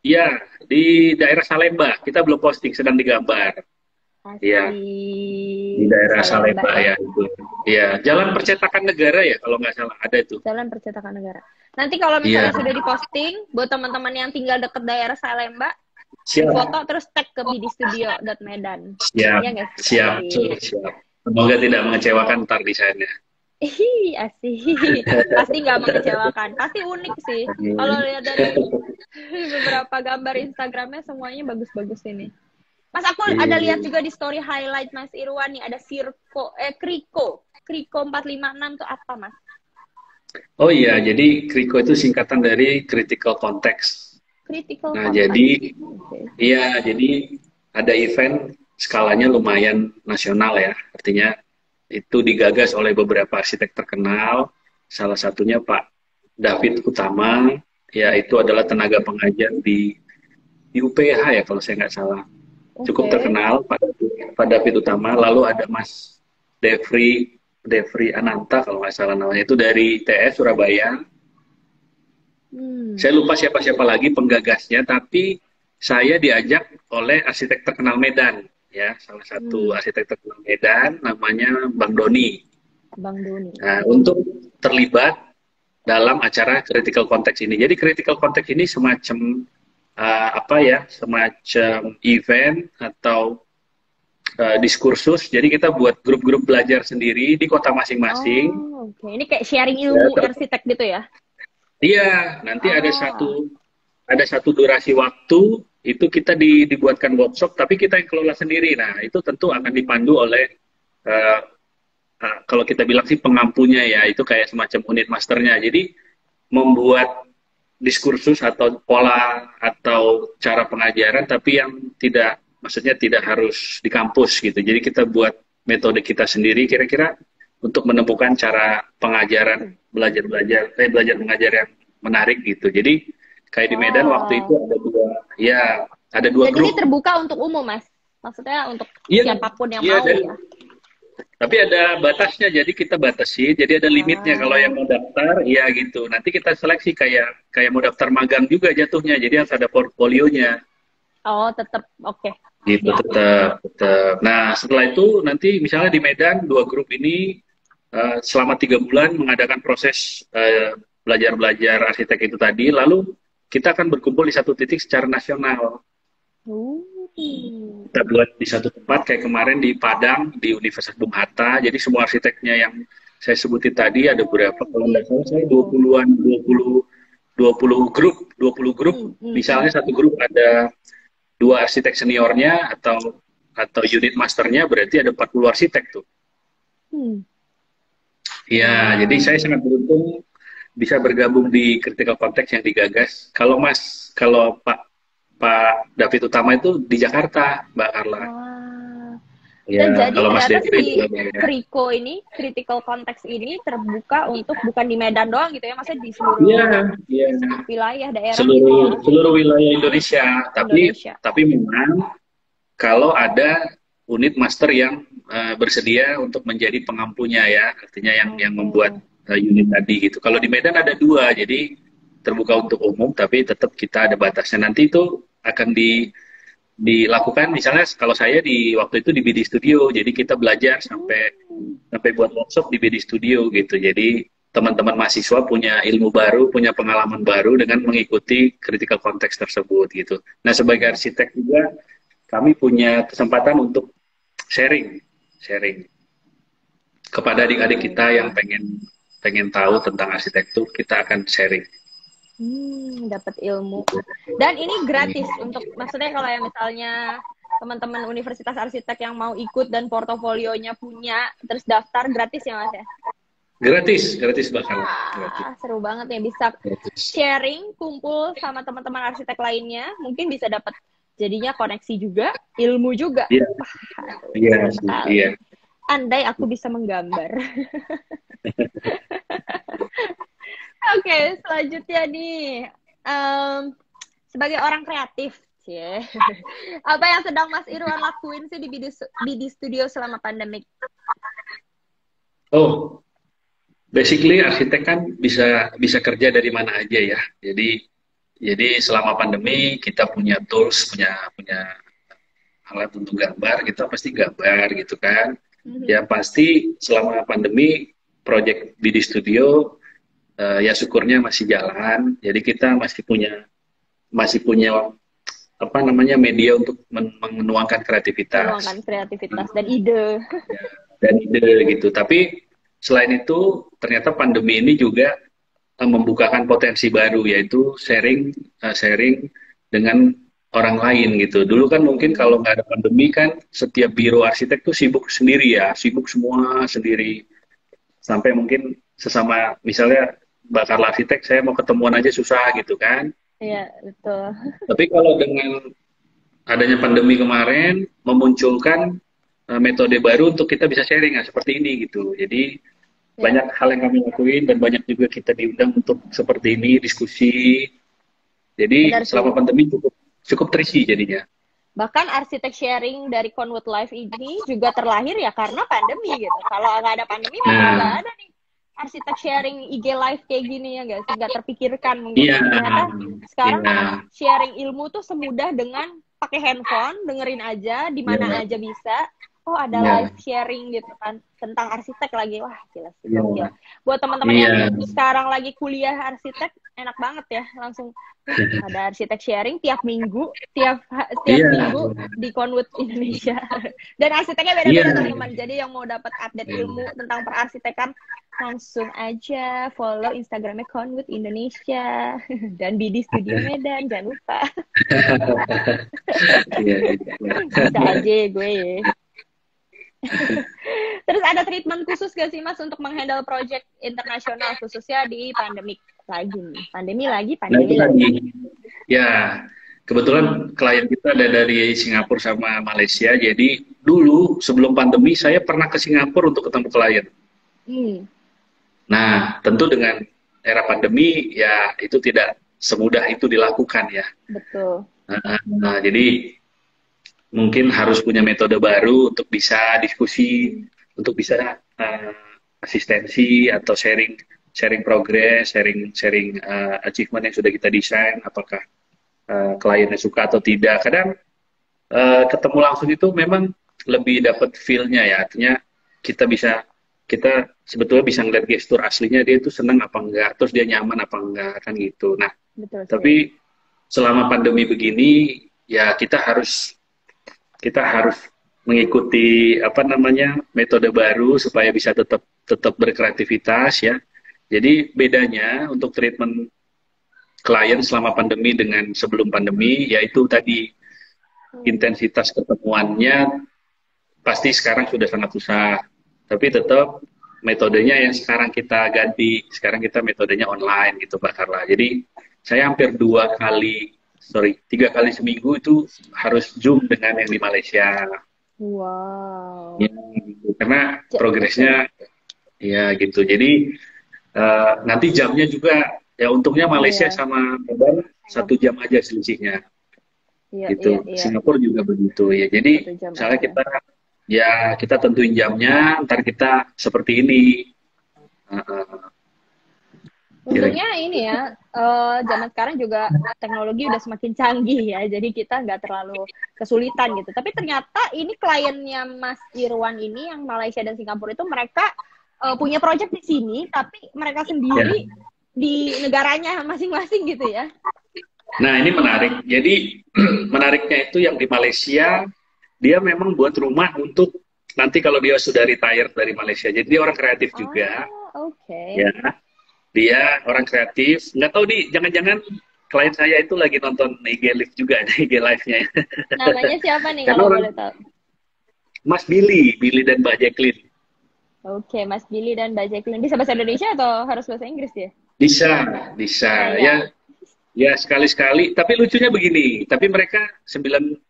ya di daerah Salemba. Kita belum posting, sedang digambar. Iya, di daerah Salemba ya itu. Iya, Jalan Percetakan Negara ya kalau nggak salah, ada itu.
Jalan Percetakan Negara. Nanti kalau misalnya sudah diposting, buat teman-teman yang tinggal dekat daerah Salemba, foto terus tag ke bdstudio.medan.
Siap. Semoga tidak mengecewakan ntar desainnya.
Asik. Pasti nggak mengecewakan. Pasti unik sih. Kalau lihat dari beberapa gambar Instagramnya, semuanya bagus-bagus ini. Mas, aku ada lihat juga di story highlight Mas Irwan nih, ada Kriko 456 itu apa, Mas? Oh
iya, jadi Kriko itu singkatan dari Critical Context. Jadi iya, jadi ada event skalanya lumayan nasional ya, artinya itu digagas oleh beberapa arsitek terkenal, salah satunya Pak David Utama, ya itu adalah tenaga pengajar di UPH ya kalau saya nggak salah. Cukup terkenal Pak David Utama. Lalu ada Mas Devri Ananta kalau nggak salah namanya, itu dari TS Surabaya. Saya lupa siapa-siapa lagi penggagasnya, tapi saya diajak oleh arsitek terkenal Medan, ya, salah satu
Hmm,
arsitek terkenal Medan namanya Bang Doni.
Bang Doni.
Nah, untuk terlibat dalam acara critical context ini. Jadi critical context ini semacam apa ya, semacam event atau diskursus. Jadi kita buat grup-grup belajar sendiri di kota masing-masing.
Oh, oke. Ini kayak sharing
Ya,
ilmu arsitek gitu ya?
iya, nanti
Ah,
ada satu durasi waktu itu kita dibuatkan workshop, tapi kita yang kelola sendiri. Nah, itu tentu akan dipandu oleh uh, kalau kita bilang sih pengampunya ya, itu kayak semacam unit masternya. Jadi membuat diskursus atau pola atau cara pengajaran, tapi yang tidak, maksudnya tidak harus di kampus gitu. Jadi kita buat metode kita sendiri kira-kira untuk menemukan cara pengajaran belajar mengajar yang menarik gitu. Jadi kayak di Medan waktu itu
wow.
ada dua
Dan ini
grup.
terbuka untuk umum, Mas. Maksudnya untuk
Iya,
siapapun yang
iya,
mau
dan
ya.
tapi ada batasnya, jadi kita batasi, jadi ada limitnya. Kalau yang
Ah,
mau daftar, ya gitu. Nanti kita seleksi kayak kayak mau daftar magang juga jatuhnya. Jadi harus ada portfolionya,
oh, tetap oke.
gitu
Siap.
tetap. Nah setelah itu nanti misalnya di Medan dua grup ini selama 3 bulan mengadakan proses belajar-belajar arsitek itu tadi. Lalu kita akan berkumpul di satu titik secara nasional.
Uh.
Kita buat di satu tempat kayak kemarin di Padang di Universitas Bung Hatta. Jadi semua arsiteknya yang saya sebutin tadi ada berapa,
Oh,
kalau nggak salah saya
gitu.
20 grup.
Hmm, hmm, hmm.
Misalnya satu grup ada dua arsitek seniornya atau unit masternya, berarti ada 40 arsitek tuh.
Hmm.
Ya, jadi saya
Wow.
sangat beruntung bisa bergabung di critical context yang digagas. Kalau Pak David Utama itu di Jakarta, Mbak Carla.
Wah.
Ya,
Dan jadi
kalau Mas
ternyata
Devi di
si
Surabaya.
Kriko ini, critical context ini terbuka untuk bukan di Medan doang gitu ya, maksudnya di
Iya,
seluruh
iya.
wilayah daerah gitu ya,
Seluruh seluruh wilayah Indonesia. Tapi
Indonesia.
tapi memang kalau ada unit master yang bersedia untuk menjadi pengampunya ya, artinya yang membuat
Oke.
unit tadi gitu. Kalau di Medan ada dua, jadi terbuka untuk umum, tapi tetap kita ada batasnya. Nanti itu akan dilakukan, misalnya kalau saya di waktu itu di BD Studio, jadi kita belajar sampai
Hmm.
sampai buat workshop di BD Studio gitu. Jadi teman-teman mahasiswa punya ilmu baru, punya pengalaman baru dengan mengikuti critical context tersebut gitu. Nah, sebagai arsitek juga kami punya kesempatan untuk sharing, sharing kepada adik-adik kita yang
Oke.
pengen pengen tahu tentang arsitektur, kita akan sharing.
Dapat ilmu. Dan ini gratis untuk, maksudnya kalau yang misalnya teman-teman Universitas Arsitek yang mau ikut dan portofolionya punya, terus daftar gratis ya Mas ya?
Gratis, gratis bakal. Gratis.
Wah, seru banget ya bisa
Gratis.
sharing, kumpul sama teman-teman arsitek lainnya, mungkin bisa dapat jadinya koneksi juga, ilmu juga.
Iya,
Wah,
iya,
seru
iya.
sekali. Andai aku bisa menggambar. Oke, selanjutnya nih. Em, sebagai orang kreatif, cie. Apa yang sedang Mas Irwan lakuin sih di BD Studio selama pandemik?
Oh, basically arsitek kan bisa bisa kerja dari mana aja ya. Jadi selama pandemi kita punya tools, punya punya alat untuk gambar, kita pasti gambar gitu kan. Ya pasti selama pandemi project BD Studio ya syukurnya masih jalan. Jadi kita masih punya apa namanya media untuk menuangkan kreativitas
Meluangkan kreativitas dan ide.
dan ide gitu. Tapi selain itu ternyata pandemi ini juga membukakan potensi baru, yaitu sharing dengan orang lain gitu. Dulu kan mungkin kalau nggak ada pandemi kan setiap biro arsitek tuh sibuk sendiri ya, sibuk semua sendiri. Sampai mungkin sesama misalnya bakal arsitek saya mau ketemuan aja susah gitu kan.
Iya, betul.
Tapi kalau dengan adanya pandemi kemarin memunculkan metode baru untuk kita bisa sharing ya, seperti ini gitu. Jadi
Ya,
banyak hal yang kami lakuin dan banyak juga kita diundang untuk seperti ini diskusi. Jadi
benar
selama
sih.
pandemi cukup cukup terisi jadinya.
Bahkan arsitek sharing dari Conwood Life ini juga terlahir ya karena pandemi gitu. Kalau nggak ada pandemi memang nggak
Nah,
ada nih. arsitek sharing IG live kayak gini ya nggak sih? Nggak terpikirkan mungkin.
Iya,
Ternyata sekarang
iya,
sharing ilmu tuh semudah dengan pakai handphone, dengerin aja, di mana
iya,
aja bisa. Oh, ada
iya,
live sharing gitu kan tentang arsitek lagi. Wah, gila sih, gokil.
iya,
Buat teman-teman yang
iya,
sekarang lagi kuliah arsitek, enak banget ya. Langsung ada arsitek sharing tiap minggu, tiap
iya,
minggu di Conwood Indonesia. Dan arsiteknya
iya,
beda-beda teman-teman. Jadi yang mau dapat update ilmu tentang perarsitekan, langsung aja follow Instagramnya Conwood Indonesia dan BD Studio Medan, jangan lupa.
iya, iya.
Bisa aja gue ya. Terus ada treatment khusus gak sih Mas untuk menghandle project internasional khususnya di pandemik lagi nih? Pandemi lagi,
Nah, itu
pandemi
tadi.
lagi.
Ya, kebetulan klien kita ada dari Singapura sama Malaysia. Jadi dulu sebelum pandemi saya pernah ke Singapura untuk ketemu klien.
Hmm,
Nah, tentu dengan era pandemi ya itu tidak semudah itu dilakukan ya.
betul.
Jadi mungkin harus punya metode baru untuk bisa diskusi, untuk bisa asistensi atau sharing sharing progress, sharing sharing achievement yang sudah kita desain, apakah kliennya suka atau tidak. Kadang ketemu langsung itu memang lebih dapat feel-nya ya, artinya kita sebetulnya bisa ngeliat gestur aslinya dia itu senang apa enggak, terus dia nyaman apa enggak kan gitu. Nah,
Betul sih.
tapi selama pandemi begini ya kita harus mengikuti apa namanya metode baru supaya bisa tetap tetap berkreativitas ya. Jadi bedanya untuk treatment klien selama pandemi dengan sebelum pandemi yaitu tadi intensitas ketemuannya pasti sekarang sudah sangat susah. Tapi tetap metodenya yang sekarang kita ganti. Sekarang kita metodenya online gitu Pak Carla. Jadi saya hampir 3 kali seminggu itu harus Zoom dengan yang di Malaysia.
Wow.
Ya, gitu. Karena progresnya ya gitu. Jadi nanti jamnya juga ya untungnya Malaysia
Iya,
sama Medan 1 jam aja selisihnya
iya, iya,
gitu.
iya.
Singapura juga begitu ya. Jadi
1 jam
misalnya
aja.
kita tentuin jamnya, ntar kita seperti ini. Kira-
Untungnya ini ya, zaman sekarang juga teknologi udah semakin canggih ya, jadi kita nggak terlalu kesulitan gitu. Tapi ternyata ini kliennya Mas Irwan ini yang Malaysia dan Singapura itu mereka punya project di sini, tapi mereka sendiri
ya.
di negaranya masing-masing gitu ya.
Nah ini menarik. Jadi menariknya itu yang di Malaysia dia memang buat rumah untuk nanti kalau dia sudah retire dari Malaysia. Jadi dia orang kreatif juga.
Oke.
Ya, dia orang kreatif. Nggak tahu nih, jangan-jangan klien saya itu lagi nonton IG Live juga, ada IG Live-nya.
Namanya siapa nih
Karena
kalau
orang
boleh tahu?
Mas Billy dan Mbak Jacqueline.
Oke, Mas Billy dan Mbak Jacqueline. Bisa bahasa Indonesia atau harus bahasa Inggris ya?
Bisa, bisa.
Ya.
Ya sekali-sekali. Tapi lucunya begini, tapi mereka 90%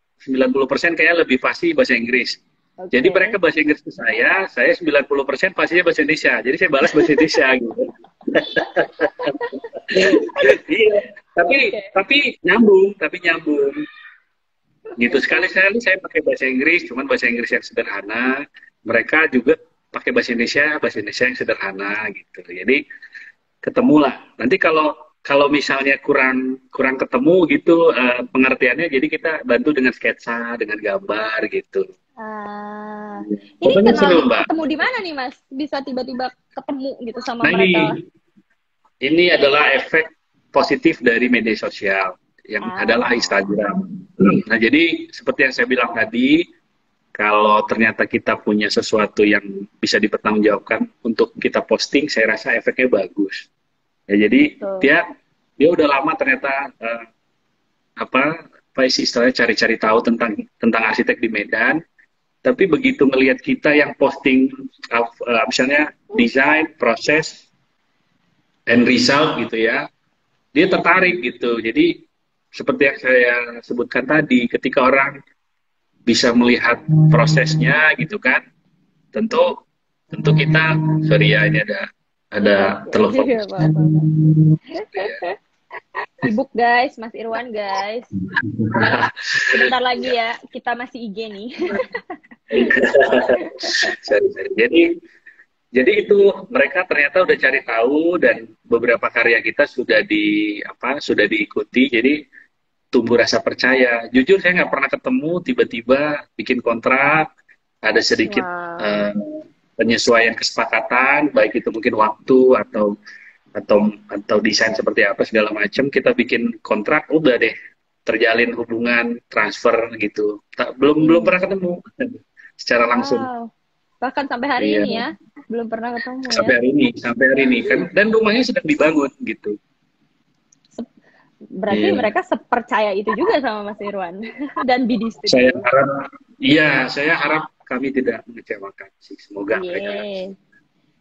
kayaknya lebih pasti bahasa Inggris.
Oke.
Jadi mereka bahasa Inggris ke saya 90% pastinya bahasa Indonesia. Jadi saya balas bahasa Indonesia gitu. Iya, tapi nyambung. Gitu sekali-sekali saya pakai bahasa Inggris, cuman bahasa Inggris yang sederhana. Mereka juga pakai bahasa Indonesia yang sederhana gitu. Jadi ketemulah. Nanti kalau misalnya kurang ketemu gitu pengertiannya, jadi kita bantu dengan sketsa, dengan gambar gitu.
Ini
Pokoknya seru, Mbak.
ketemu di mana nih Mas? Bisa tiba-tiba ketemu gitu sama
Nah
mereka?
ini adalah efek positif dari media sosial yang adalah Instagram. Nah jadi seperti yang saya bilang tadi, kalau ternyata kita punya sesuatu yang bisa dipertanggungjawabkan untuk kita posting, saya rasa efeknya bagus. Ya jadi dia udah lama ternyata apa istilahnya cari-cari tahu tentang arsitek di Medan. Tapi begitu melihat kita yang posting misalnya desain, proses, and result gitu ya, dia tertarik gitu. Jadi seperti yang saya sebutkan tadi, ketika orang bisa melihat prosesnya gitu kan, tentu kita, sorry ya ini ada telepon.
Sibuk guys, Mas Irwan guys. Sebentar lagi ya, kita masih IG nih.
Sorry. Jadi itu mereka ternyata udah cari tahu dan beberapa karya kita sudah diikuti. Jadi tumbuh rasa percaya. Jujur saya nggak pernah ketemu, tiba-tiba bikin kontrak, ada sedikit
Wow.
eh, penyesuaian kesepakatan, baik itu mungkin waktu atau desain seperti apa segala macam. Kita bikin kontrak, udah deh terjalin hubungan transfer gitu. Belum belum
Hmm.
pernah ketemu secara langsung.
Wow. Bahkan sampai hari
Iya.
ini ya, belum pernah ketemu ya.
Sampai hari ini kan, dan rumahnya sedang dibangun gitu.
Berarti
Iya.
mereka sepercaya itu juga sama Mas Irwan dan Bidi
Saya
Studio.
harap, saya harap kami tidak mengecewakan sih. Semoga mereka
Yeay.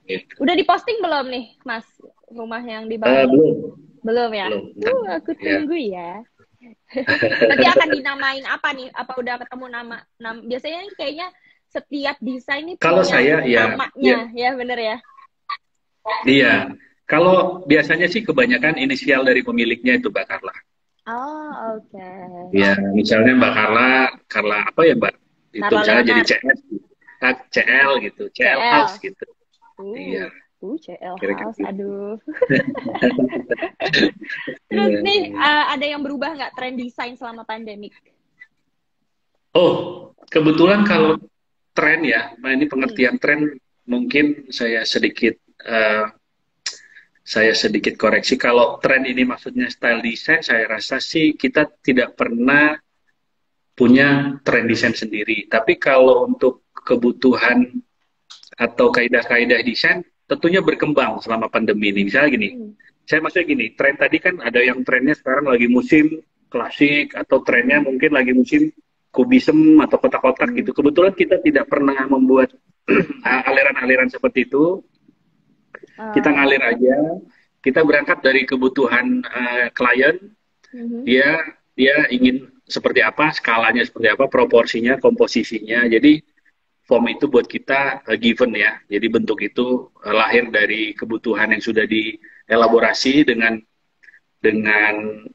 gitu.
Udah diposting belum nih, Mas, rumah yang dibangun?
Belum,
Belum ya?
belum. Ntar,
Aku
ya.
tunggu ya. Nanti akan dinamain apa nih? Apa udah ketemu nama? Biasanya kayaknya setiap desain ini
Kalau
punya
saya ya,
namanya, ya bener ya?
iya. Kalau biasanya sih kebanyakan inisial dari pemiliknya itu Mbak Carla.
Oh, oke.
Ya, misalnya Mbak Carla, Carla apa ya Mbak? Itu
Carla
misalnya jadi
Leonard,
CS, CL gitu, CL House
CL.
gitu. Iya,
CL
kira-kira
House,
gitu.
aduh. Terus
Iya,
nih,
iya.
ada yang berubah nggak tren desain selama pandemik?
Oh, kebetulan kalau tren ya, nah ini
Hmm.
pengertian tren mungkin eh, saya sedikit koreksi. Kalau tren ini maksudnya style desain, saya rasa sih kita tidak pernah punya tren desain sendiri. Tapi kalau untuk kebutuhan atau kaidah-kaidah desain, tentunya berkembang selama pandemi ini. Misalnya gini,
Hmm.
saya maksudnya gini, tren tadi kan ada yang trennya sekarang lagi musim klasik, atau trennya
Hmm.
mungkin lagi musim kubism atau kotak-kotak
Hmm.
gitu. Kebetulan kita tidak pernah membuat aliran-aliran seperti itu. Kita
Ah,
ngalir aja. Kita berangkat dari kebutuhan klien.
mhm.
Dia dia ingin seperti apa, skalanya seperti apa, proporsinya, komposisinya. Jadi form itu buat kita given ya. Jadi bentuk itu lahir dari kebutuhan yang sudah dielaborasi dengan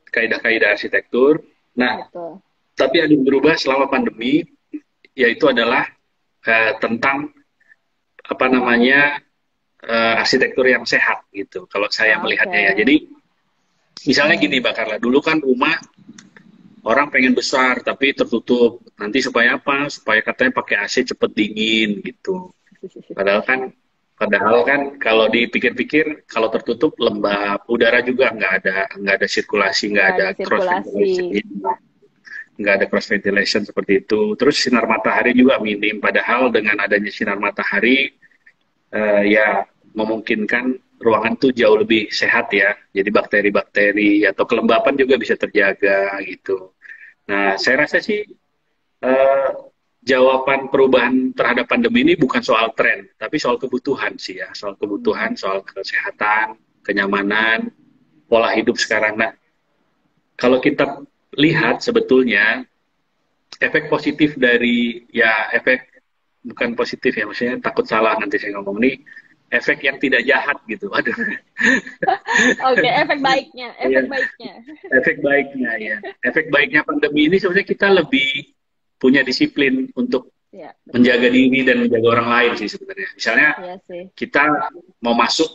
kaidah-kaidah arsitektur. Nah,
Betul.
tapi yang berubah selama pandemi yaitu adalah tentang apa namanya arsitektur yang sehat gitu. Kalau saya
Oke.
melihatnya ya. Jadi misalnya gini Mbak Carla, dulu kan rumah orang pengen besar tapi tertutup. Nanti supaya apa? Supaya katanya pakai AC cepet dingin gitu. Padahal kan kalau dipikir-pikir kalau tertutup lembab, udara juga nggak ada sirkulasi, nggak
Nggak
ada
ada
cross
sirkulasi.
ventilation, nggak ada cross ventilation seperti itu. Terus sinar matahari juga minim. Padahal dengan adanya sinar matahari ya memungkinkan ruangan tuh jauh lebih sehat ya. Jadi bakteri-bakteri atau kelembapan juga bisa terjaga gitu. Nah, saya rasa sih eh, jawaban perubahan terhadap pandemi ini bukan soal tren, tapi soal kebutuhan sih ya, soal
Hmm.
kebutuhan, soal kesehatan, kenyamanan, pola hidup sekarang. Nah, kalau kita lihat sebetulnya efek positif dari ya efek bukan positif ya, maksudnya takut salah nanti saya ngomong nih efek yang tidak jahat gitu. Aduh,
Oke, efek baiknya,
ya,
efek baiknya.
efek baiknya ya. Efek baiknya pandemi ini sebenarnya kita lebih punya disiplin untuk
Ya,
menjaga
betul.
diri dan menjaga orang lain sih sebenarnya. Misalnya
Iya sih.
kita mau masuk,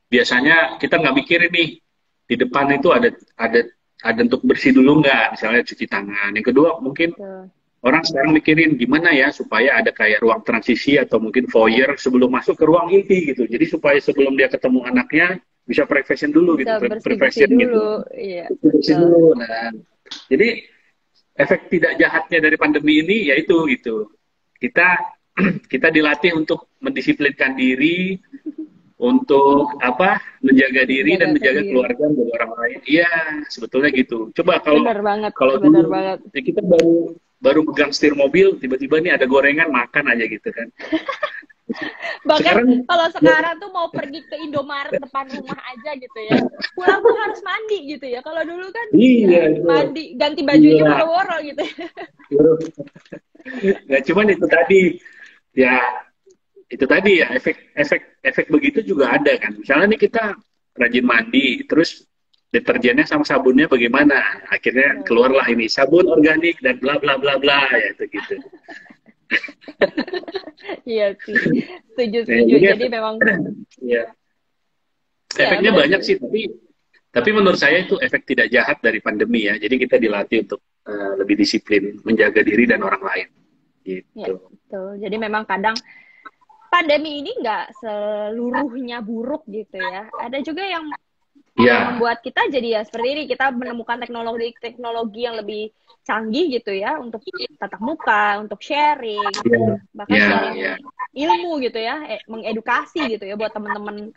biasanya kita nggak mikirin nih di depan itu ada untuk bersih dulu nggak, misalnya cuci tangan. Yang kedua mungkin
Betul.
orang sekarang mikirin gimana ya supaya ada kayak ruang transisi atau mungkin foyer sebelum masuk ke ruang inti gitu. Jadi supaya sebelum dia ketemu anaknya bisa prevention dulu gitu,
Bisa bersih-bersih
prevention gitu.
dulu. Iya,
Bersih
betul.
dulu. Nah, jadi efek tidak jahatnya dari pandemi ini yaitu gitu. Kita kita dilatih untuk mendisiplinkan diri, untuk apa? Menjaga diri dan
Menjaga
menjaga
diri.
keluarga menjaga orang lain. Iya, sebetulnya gitu. Coba kalau
Bener banget,
kalau
bener
dulu
banget.
ya kita baru baru megang setir mobil, tiba-tiba nih ada gorengan makan aja gitu kan.
Bahkan
Sekarang
kalau
ya,
sekarang tuh mau pergi ke Indomaret depan rumah aja gitu ya. Pulang tuh harus mandi gitu ya. Kalau dulu kan
iya
ya
itu.
mandi, ganti baju aja
Iya.
boro-boro gitu.
Ya cuman itu tadi ya itu tadi ya efek begitu juga ada kan. Misalnya nih kita rajin mandi, terus deterjennya sama sabunnya bagaimana? Akhirnya keluarlah ini sabun organik dan bla bla bla bla ya itu gitu.
Iya sih, setuju
Nah,
setuju.
jadi
Jadi memang
ya,
ya
efeknya
benar
banyak
sih.
sih, tapi menurut saya itu efek tidak jahat dari pandemi ya. Jadi kita dilatih untuk lebih disiplin, menjaga diri dan orang lain.
Ya,
Gitu.
betul. Jadi memang kadang pandemi ini nggak seluruhnya buruk gitu ya. Ada juga yang
Ya,
membuat kita jadi ya seperti ini, kita menemukan teknologi yang lebih canggih gitu ya untuk tatap muka, untuk sharing,
ya,
bahkan
ya, ya,
sharing ilmu gitu ya, mengedukasi gitu ya buat teman-teman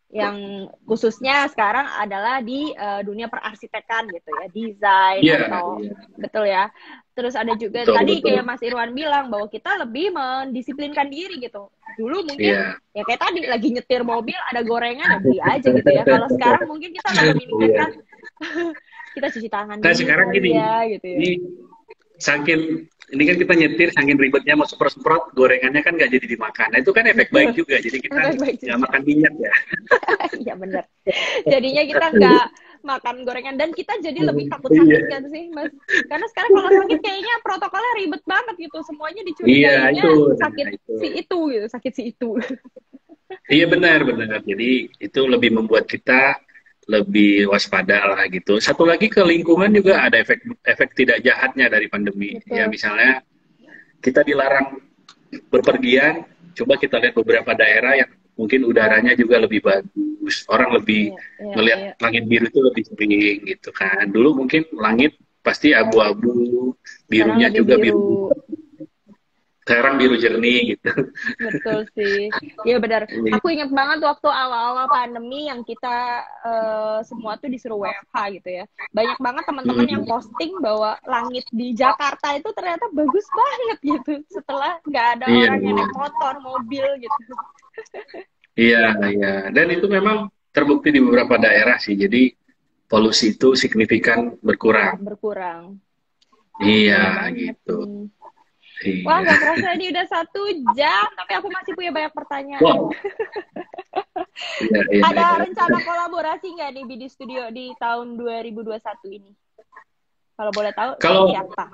yang khususnya sekarang adalah di dunia perarsitekan gitu ya, desain
ya,
atau
ya.
betul ya. Terus ada juga
Betul,
tadi
betul.
kayak Mas Irwan bilang bahwa kita lebih mendisiplinkan diri gitu. Dulu mungkin
Iya,
ya kayak tadi lagi nyetir mobil ada gorengan ya beli aja gitu ya. Kalau sekarang mungkin kita lebih
iya.
memikirkan kita cuci tangan
Nah
dulu
sekarang
kali
gini,
ya gitu ya.
ini saking ini kan kita nyetir, saking ribetnya mau semprot-semprot, gorengannya kan nggak jadi dimakan. Nah itu kan efek baik
Betul.
juga. Jadi kita
Baik-baik
nggak
juga.
makan minyak ya.
Iya bener. Jadinya kita nggak makan gorengan dan kita jadi lebih takut
Iya,
sakit kan sih Mas? Karena sekarang kalau sakit kayaknya protokolnya ribet banget gitu. Semuanya
iya
dicurigainya
itu,
sakit
nah itu.
si itu gitu, sakit si itu.
Iya benar, benar. Jadi itu lebih membuat kita lebih waspada lah gitu. Satu lagi ke lingkungan juga ada efek efek tidak jahatnya dari pandemi. Ya
Betul.
misalnya kita dilarang berpergian, coba kita lihat beberapa daerah yang mungkin udaranya juga lebih bagus, orang lebih
Iya, iya,
melihat
iya.
langit biru itu lebih sering gitu kan. Dulu mungkin langit pasti abu-abu,
Sekarang
birunya
lebih
juga biru,
biru.
sekarang biru jernih gitu.
Betul sih. Iya benar. Aku ingat banget waktu awal-awal pandemi yang kita semua tuh disuruh WFH gitu ya. Banyak banget teman-teman yang
Hmm,
posting bahwa langit di Jakarta itu ternyata bagus banget gitu. Setelah nggak ada
iya,
orang yang
iya,
naik motor, mobil gitu.
iya, iya. Dan itu memang terbukti di beberapa daerah sih. Jadi polusi itu signifikan berkurang.
Berkurang.
Iya,
Betul banget
gitu.
nih. Wah,
Iya.
nggak kerasa ini udah 1 jam, tapi aku masih punya banyak pertanyaan.
Wow. Iya, iya,
Ada
iya.
rencana kolaborasi nggak nih BD Studio di tahun 2021 ini? Kalau boleh tahu sama
Kalau
siapa?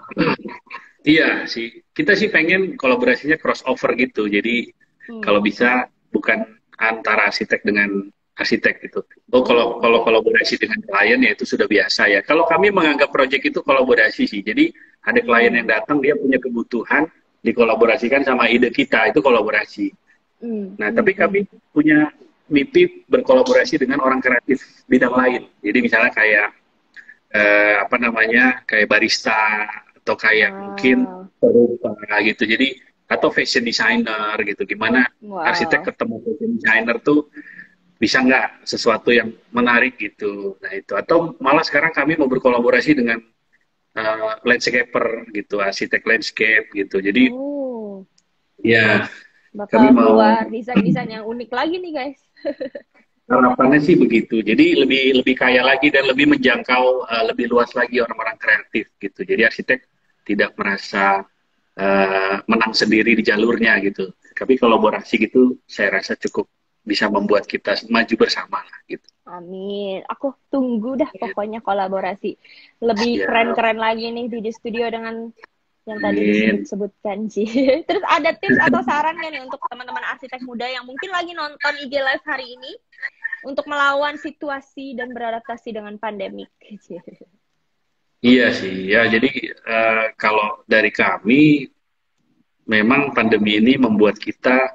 iya sih, kita sih pengen kolaborasinya crossover gitu. Jadi
Hmm.
kalau bisa bukan antara arsitek dengan arsitek gitu. Oh, kalau
Oh,
kalau
oke.
kolaborasi dengan klien ya itu sudah biasa ya. Kalau kami menganggap proyek itu kolaborasi sih. Jadi ada klien yang
Hmm.
datang dia punya kebutuhan dikolaborasikan sama ide kita itu kolaborasi.
Hmm.
Nah,
Hmm.
tapi
Hmm.
kami punya mimpi berkolaborasi dengan orang kreatif bidang lain. Jadi misalnya kayak apa namanya kayak barista atau kayak mungkin
Wow.
perupa gitu. Jadi atau fashion designer gitu. Gimana arsitek
Wow.
ketemu fashion designer tuh bisa nggak sesuatu yang menarik gitu. Nah itu atau malah sekarang kami mau berkolaborasi dengan landscaper gitu, arsitek landscape gitu. Jadi
Oh,
ya
bakal
kami mau
keluar desain-desain yang unik lagi nih, guys.
harapannya sih begitu. Jadi lebih lebih kaya lagi dan lebih menjangkau lebih luas lagi orang-orang kreatif gitu. Jadi arsitek tidak merasa menang sendiri di jalurnya gitu. Tapi kolaborasi gitu saya rasa cukup bisa membuat kita maju bersama lah gitu.
Amin. Aku tunggu dah pokoknya kolaborasi. Lebih
Ya,
keren-keren lagi nih di studio dengan yang tadi
amin.
disebut-sebutkan sih. Terus ada tips atau saran nggak nih untuk teman-teman arsitek muda yang mungkin lagi nonton IG Live hari ini untuk melawan situasi dan beradaptasi dengan pandemik?
Iya sih, ya jadi kalau dari kami memang pandemi ini membuat kita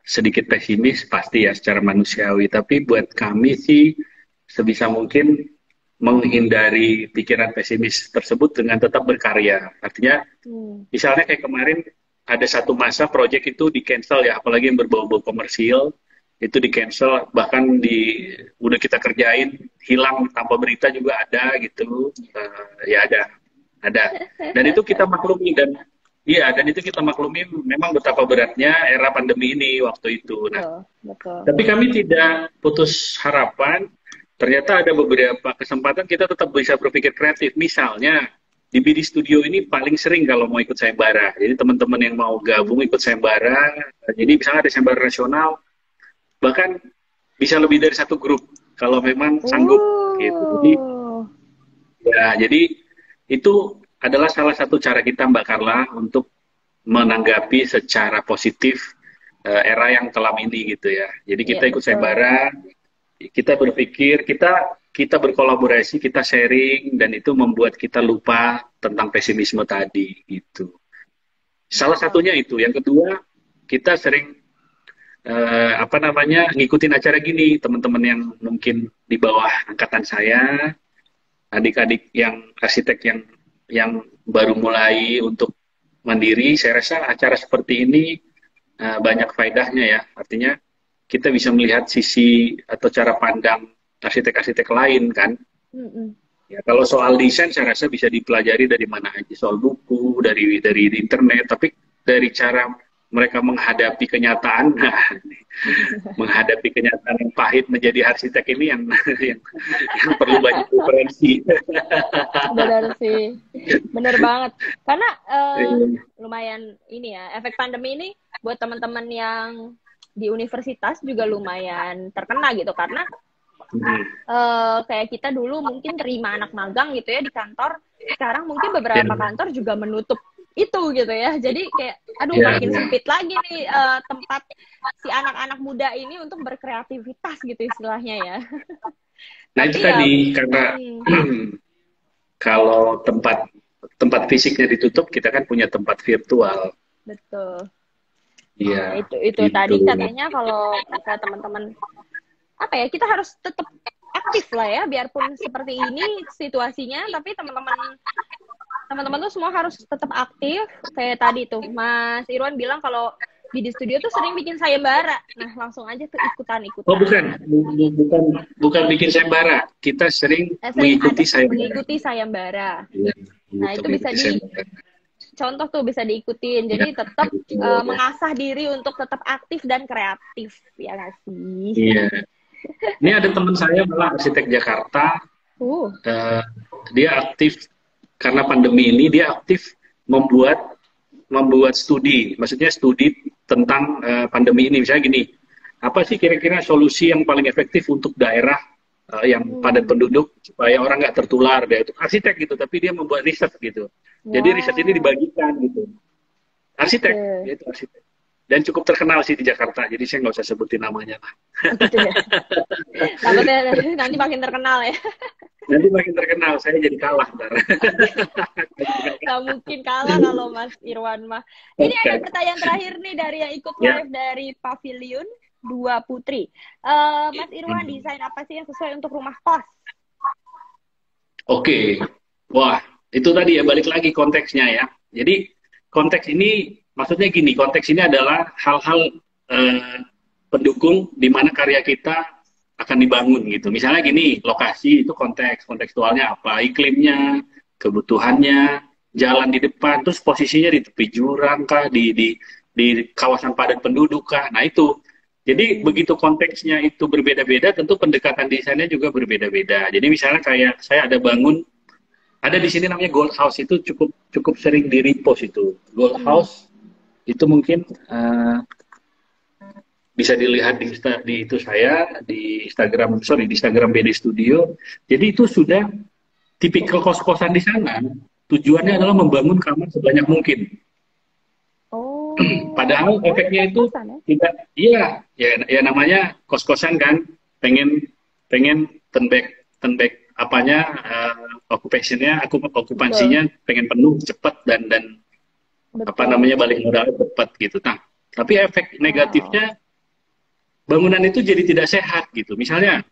sedikit pesimis pasti ya secara manusiawi, tapi buat kami sih sebisa mungkin menghindari pikiran pesimis tersebut dengan tetap berkarya. Artinya
Hmm.
misalnya kayak kemarin ada satu masa proyek itu di cancel ya, apalagi yang berbau-bau komersil itu di cancel bahkan udah kita kerjain hilang tanpa berita juga ada gitu. Ya ada dan itu kita maklumi dan iya dan itu kita maklumi memang betapa beratnya era pandemi ini waktu itu. Nah
Betul, betul.
tapi kami tidak putus harapan. Ternyata ada beberapa kesempatan kita tetap bisa berpikir kreatif. Misalnya di BD Studio ini paling sering kalau mau ikut sayembara. Jadi teman-teman yang mau gabung ikut sayembara. Jadi misalnya ada sayembara nasional, bahkan bisa lebih dari satu grup kalau memang sanggup. Gitu. Jadi
Oh,
ya, jadi itu adalah salah satu cara kita Mbak Carla untuk menanggapi secara positif era yang kelam ini gitu ya. Jadi kita ikut sayembara, kita berpikir, kita berkolaborasi, kita sharing, dan itu membuat kita lupa tentang pesimisme tadi gitu. Salah satunya itu. Yang kedua, kita sering ngikutin acara gini, teman-teman yang mungkin di bawah angkatan saya, adik-adik yang arsitek yang baru mulai untuk mandiri. Saya rasa acara seperti ini banyak faedahnya ya. Artinya kita bisa melihat sisi atau cara pandang arsitek-arsitek lain kan. Ya, kalau soal desain saya rasa bisa dipelajari dari mana aja, soal buku, dari internet, tapi dari cara mereka menghadapi kenyataan, menghadapi kenyataan yang pahit menjadi arsitek ini yang perlu banyak referensi.
Benar sih, benar banget. Karena lumayan ini ya, efek pandemi ini buat teman-teman yang di universitas juga lumayan terkena gitu, karena kayak kita dulu mungkin terima anak magang gitu ya di kantor, sekarang mungkin beberapa kantor juga menutup itu gitu ya, jadi kayak aduh makin sempit lagi nih tempat si anak-anak muda ini untuk berkreativitas gitu istilahnya ya.
Nah itu tadi karena kalau tempat fisiknya ditutup, kita kan punya tempat virtual.
Betul.
Iya.
Itu gitu. Tadi katanya kalau kata teman-teman apa ya, kita harus tetap aktif lah ya, biarpun seperti ini situasinya, tapi teman-teman tuh semua harus tetap aktif. Kayak tadi tuh Mas Irwan bilang kalau di studio tuh sering bikin sayembara. Nah, langsung aja tuh ikutan.
Oh, bukan bikin sayembara. Kita sering mengikuti
sayembara. Ya, nah, itu bisa contoh tuh bisa diikutin. Jadi tetap mengasah diri untuk tetap aktif dan kreatif, ya nggak sih?
Iya. Ini ada teman saya malah arsitek Jakarta. Dia aktif karena pandemi ini, dia aktif membuat studi. Maksudnya studi tentang pandemi ini. Misalnya gini, apa sih kira-kira solusi yang paling efektif untuk daerah yang padat penduduk supaya orang nggak tertular? Dia itu arsitek gitu, tapi dia membuat riset gitu. Jadi riset ini dibagikan gitu. Arsitek, dia itu arsitek. Dan cukup terkenal sih di Jakarta, jadi saya nggak usah sebutin namanya lah.
Gitu ya. Takutnya nanti makin terkenal ya.
Nanti makin terkenal, saya jadi kalah ntar.
Nggak mungkin kalah kalau Mas Irwan mah. Ini ada pertanyaan terakhir nih dari yang ikut live dari Pavilion 2 Putri. Mas Irwan, desain apa sih yang sesuai untuk rumah kos?
Oke. Wah, itu tadi ya, balik lagi konteksnya ya. Jadi konteks ini, maksudnya gini, konteks ini adalah hal-hal pendukung di mana karya kita akan dibangun gitu. Misalnya gini, lokasi itu kontekstualnya apa, iklimnya, kebutuhannya, jalan di depan, terus posisinya di tepi jurang kah, di kawasan padat penduduk kah. Nah itu. Jadi begitu konteksnya itu berbeda-beda, tentu pendekatan desainnya juga berbeda-beda. Jadi misalnya kayak saya ada di sini namanya Gold House, itu cukup sering di repost itu. Gold House itu mungkin bisa dilihat di Instagram BD Studio. Jadi itu sudah tipikal kos-kosan di sana. Tujuannya adalah membangun kamar sebanyak mungkin. Padahal efeknya itu tidak, ya namanya kos-kosan kan, pengen turn back apanya, okupansinya pengen penuh cepat dan balik modal cepat gitu. Nah, tapi efek negatifnya bangunan itu jadi tidak sehat gitu. Misalnya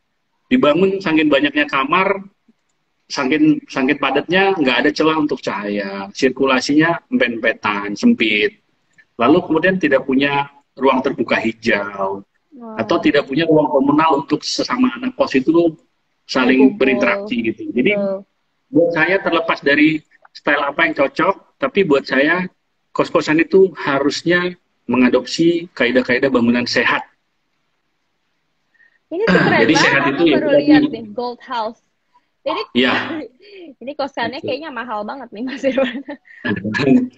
dibangun saking banyaknya kamar, saking padatnya, nggak ada celah untuk cahaya, sirkulasinya empet-empetan, sempit. Lalu kemudian tidak punya ruang terbuka hijau, atau tidak punya ruang komunal untuk sesama anak kos itu saling berinteraksi gitu. Jadi buat saya, terlepas dari style apa yang cocok, tapi buat saya kos-kosan itu harusnya mengadopsi kaidah-kaidah bangunan sehat.
Ini tuh keren
jadi
banget,
sehat itu
baru lihat nih, Gold House. Ini, ini kosannya
itu
kayaknya mahal banget nih Mas Irwan.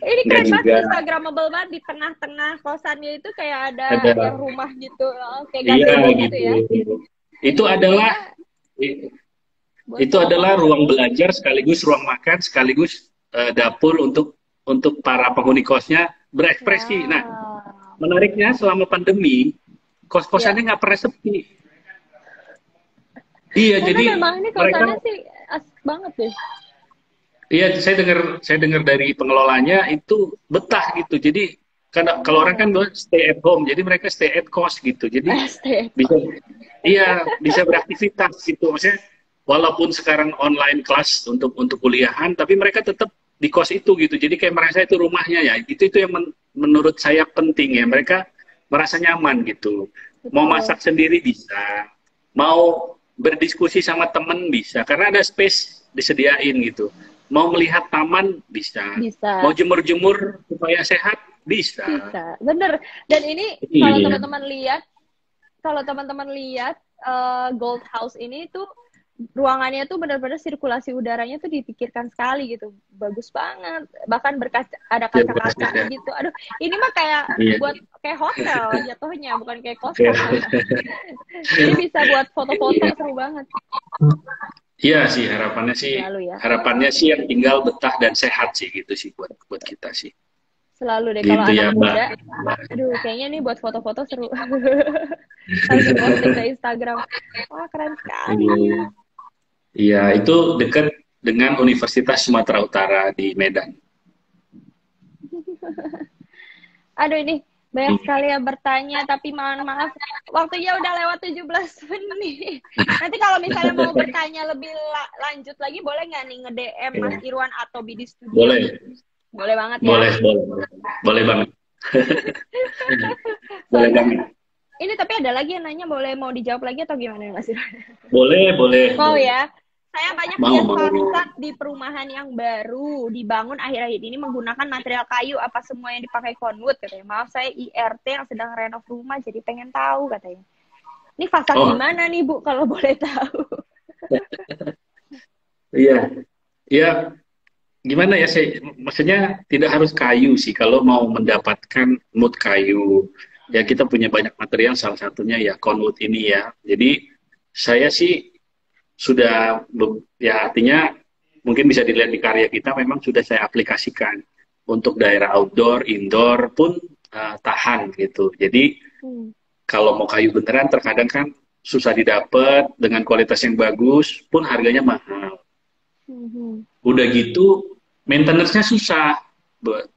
Ini keren banget, Instagramable banget, di tengah-tengah kosannya itu kayak ada yang rumah gitu, kayak gazebo gitu ya.
Itu adalah ruang belajar sekaligus ruang makan sekaligus dapur untuk untuk para penghuni kosnya berekspresi. Nah,
Wow.
menariknya selama pandemi
Ya.
kos-kosannya nggak pernah sepi. Iya,
Karena
jadi
memang ini
mereka,
kosannya sih asik banget deh.
iya saya dengar dari pengelolanya itu betah gitu. Jadi karena kalau orang kan
Oh,
stay at home, jadi mereka stay at cost gitu. Jadi bisa,
STK.
iya, bisa beraktivitas gitu. Maksudnya walaupun sekarang online kelas untuk kuliahan, tapi mereka tetap di kos itu gitu. Jadi kayak merasa itu rumahnya ya. Itu yang menurut saya penting ya. Mereka merasa nyaman gitu. Mau
Betul.
masak sendiri bisa, mau berdiskusi sama temen bisa, karena ada space disediain gitu. Mau melihat taman bisa, mau
Bisa.
jemur-jemur supaya sehat bisa.
Bisa. Bener. Dan ini kalau
Iya,
teman-teman lihat, kalau teman-teman lihat Gold House ini tuh ruangannya tuh benar-benar sirkulasi udaranya tuh dipikirkan sekali gitu. Bagus banget. Bahkan berkaca, ada
ya bagus
kaca-kaca
ya.
gitu. Aduh, ini mah kayak
Iya.
buat kayak hotel jatuhnya, bukan kayak
Iya.
kosan. Jadi bisa buat foto-foto
Iya.
seru banget.
Iya sih harapannya sih,
Selalu ya.
yang tinggal betah dan sehat sih gitu sih buat buat kita sih.
Selalu deh kalau
Gitu
anak
ya Mbak.
muda. Aduh, kayaknya nih buat foto-foto seru. Harus diposting ke Instagram. Wah, keren sekali.
Iya. Iya, itu dekat dengan Universitas Sumatera Utara di Medan.
Aduh, ini banyak sekali yang bertanya, tapi mohon maaf, waktunya udah lewat 17 menit. Nanti kalau misalnya mau bertanya lebih lanjut lagi, boleh nggak nih nge-DM Mas
Iya.
Irwan atau Bidi Studio?
Boleh,
Boleh banget ya.
boleh, boleh. Boleh banget. Boleh
Soalnya,
banget.
ini tapi ada lagi yang nanya, boleh mau dijawab lagi atau gimana Mas Irwan?
Boleh, boleh,
Mau
boleh.
ya. Saya banyak
Mau,
lihat
mau.
fasad di perumahan yang baru dibangun akhir-akhir ini menggunakan material kayu. Apa semua yang dipakai conwood katanya. Maaf, saya IRT yang sedang renov rumah jadi pengen tahu katanya. Ini fasad di
Oh,
mana nih Bu kalau boleh tahu?
iya. Iya, gimana ya saya maksudnya tidak harus kayu sih kalau mau mendapatkan mood kayu. Ya kita punya banyak material salah satunya ya conwood ini ya. Jadi saya sih sudah ya artinya mungkin bisa dilihat di karya kita memang sudah saya aplikasikan untuk daerah outdoor, indoor pun tahan gitu. Jadi
Hmm.
kalau mau kayu beneran terkadang kan susah didapat dengan kualitas yang bagus pun harganya mahal.
Hmm.
Udah gitu maintenance-nya susah.
Betul,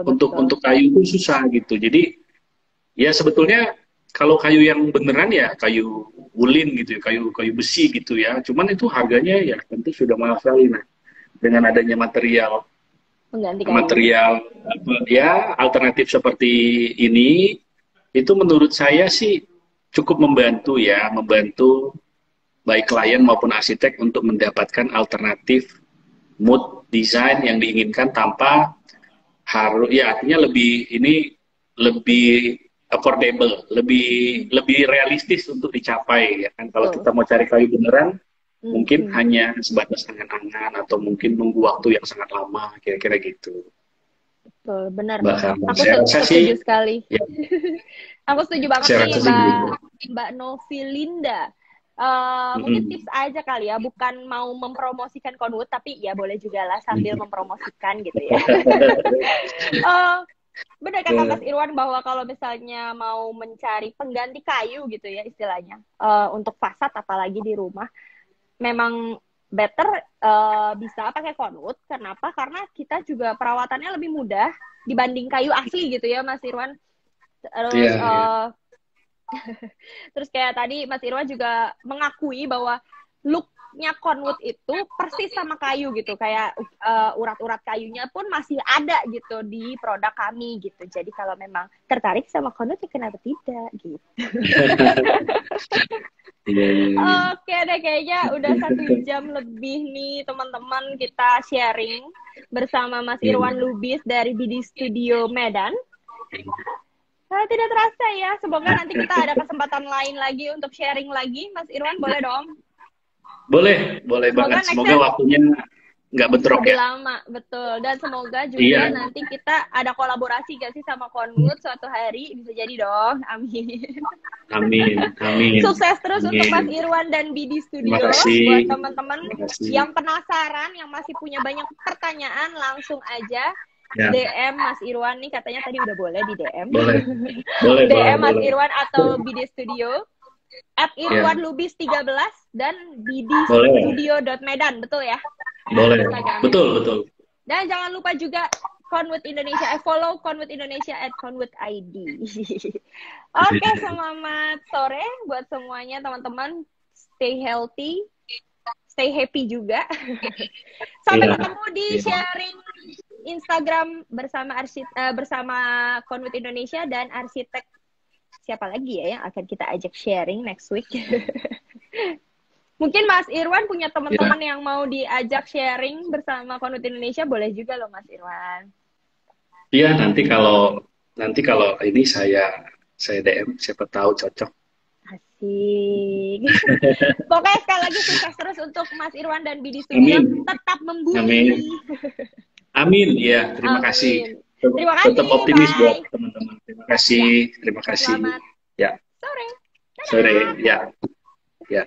betul.
Untuk kayu itu susah gitu. Jadi ya sebetulnya kalau kayu yang beneran ya kayu ulin gitu ya, kayu kayu besi gitu ya. Cuman itu harganya ya tentu sudah mahal sekali. Nah, dengan adanya material
Mengganti kayu.
material ya alternatif seperti ini itu menurut saya sih cukup membantu ya, membantu baik klien maupun arsitek untuk mendapatkan alternatif mood desain yang diinginkan tanpa harus ya artinya lebih affordable, lebih lebih realistis untuk dicapai ya kan. Kalau
Betul.
kita mau cari kayu beneran mungkin
Hmm.
hanya sebatas angan-angan atau mungkin nunggu waktu yang sangat lama kira-kira gitu.
Betul, benar.
Mbak Hana.
Aku
Saya rasa sih
setuju sekali.
ya,
Aku setuju banget
saya
nih
rasa sih begitu.
Mbak Novi Linda. Mungkin
Mm-mm.
tips aja kali ya, bukan mau mempromosikan Conwood, tapi ya boleh juga lah sambil mempromosikan gitu ya. Eh, Benar kata Mas Irwan bahwa kalau misalnya mau mencari pengganti kayu gitu ya istilahnya, untuk fasad apalagi di rumah, memang better bisa pakai Conwood. Kenapa? Karena kita juga perawatannya lebih mudah dibanding kayu asli gitu ya Mas Irwan. Terus
Iya, iya.
terus kayak tadi Mas Irwan juga mengakui bahwa looknya Conwood itu persis sama kayu gitu, kayak urat-urat kayunya pun masih ada gitu di produk kami gitu. Jadi kalau memang tertarik sama Conwood ya kenapa tidak gitu.
Iya, iya, iya.
Oke deh, kayaknya udah 1 jam lebih nih teman-teman kita sharing bersama Mas
Iya.
Irwan Lubis dari Bidi Studio Medan. Nah, tidak terasa ya, semoga nanti kita ada kesempatan lain lagi untuk sharing lagi. Mas Irwan, boleh dong?
Boleh, boleh
Semoga
banget.
next
Semoga
time
waktunya nggak bentrok
lebih
ya.
lama, betul. Dan semoga juga
Iya,
nanti kita ada kolaborasi gak sih sama Conwood suatu hari. Bisa jadi dong, amin.
amin, amin,
Sukses terus untuk Mas
amin.
Irwan dan Bidi
Terima
Studio. Buat
kasih,
teman-teman
terima kasih.
yang penasaran, yang masih punya banyak pertanyaan, langsung aja
Ya,
DM Mas Irwan nih, katanya tadi udah boleh di DM.
boleh, boleh, boleh,
DM Mas
boleh.
Irwan atau BD Studio
Ya,
@irwanlubis13 dan
boleh,
bdstudio.medan, betul ya?
boleh.
Instagramnya.
Betul, betul.
Dan jangan lupa juga Conwood Indonesia, follow Conwood Indonesia @conwoodid. Oke, selamat sore buat semuanya teman-teman. Stay healthy, stay happy juga. Sampai
Iya,
ketemu di
iya.
sharing Instagram bersama Conwood Indonesia dan arsitek siapa lagi ya yang akan kita ajak sharing next week. Mungkin Mas Irwan punya
Iya.
teman-teman yang mau diajak sharing bersama Conwood Indonesia, boleh juga loh Mas Irwan.
Iya, nanti kalau ini saya DM, siapa tahu cocok.
Asik. Pokoknya sekali lagi sukses terus untuk Mas Irwan dan BD Studio.
Amin.
Tetap
Amin.
membumi.
Amin. Ya, terima kasih.
Amin. Terima kasih.
Tetap optimis buat
Bye.
teman-teman. Terima
Ya.
kasih. Terima kasih.
Selamat
Ya.
sore.
Sore. Ya. Ya.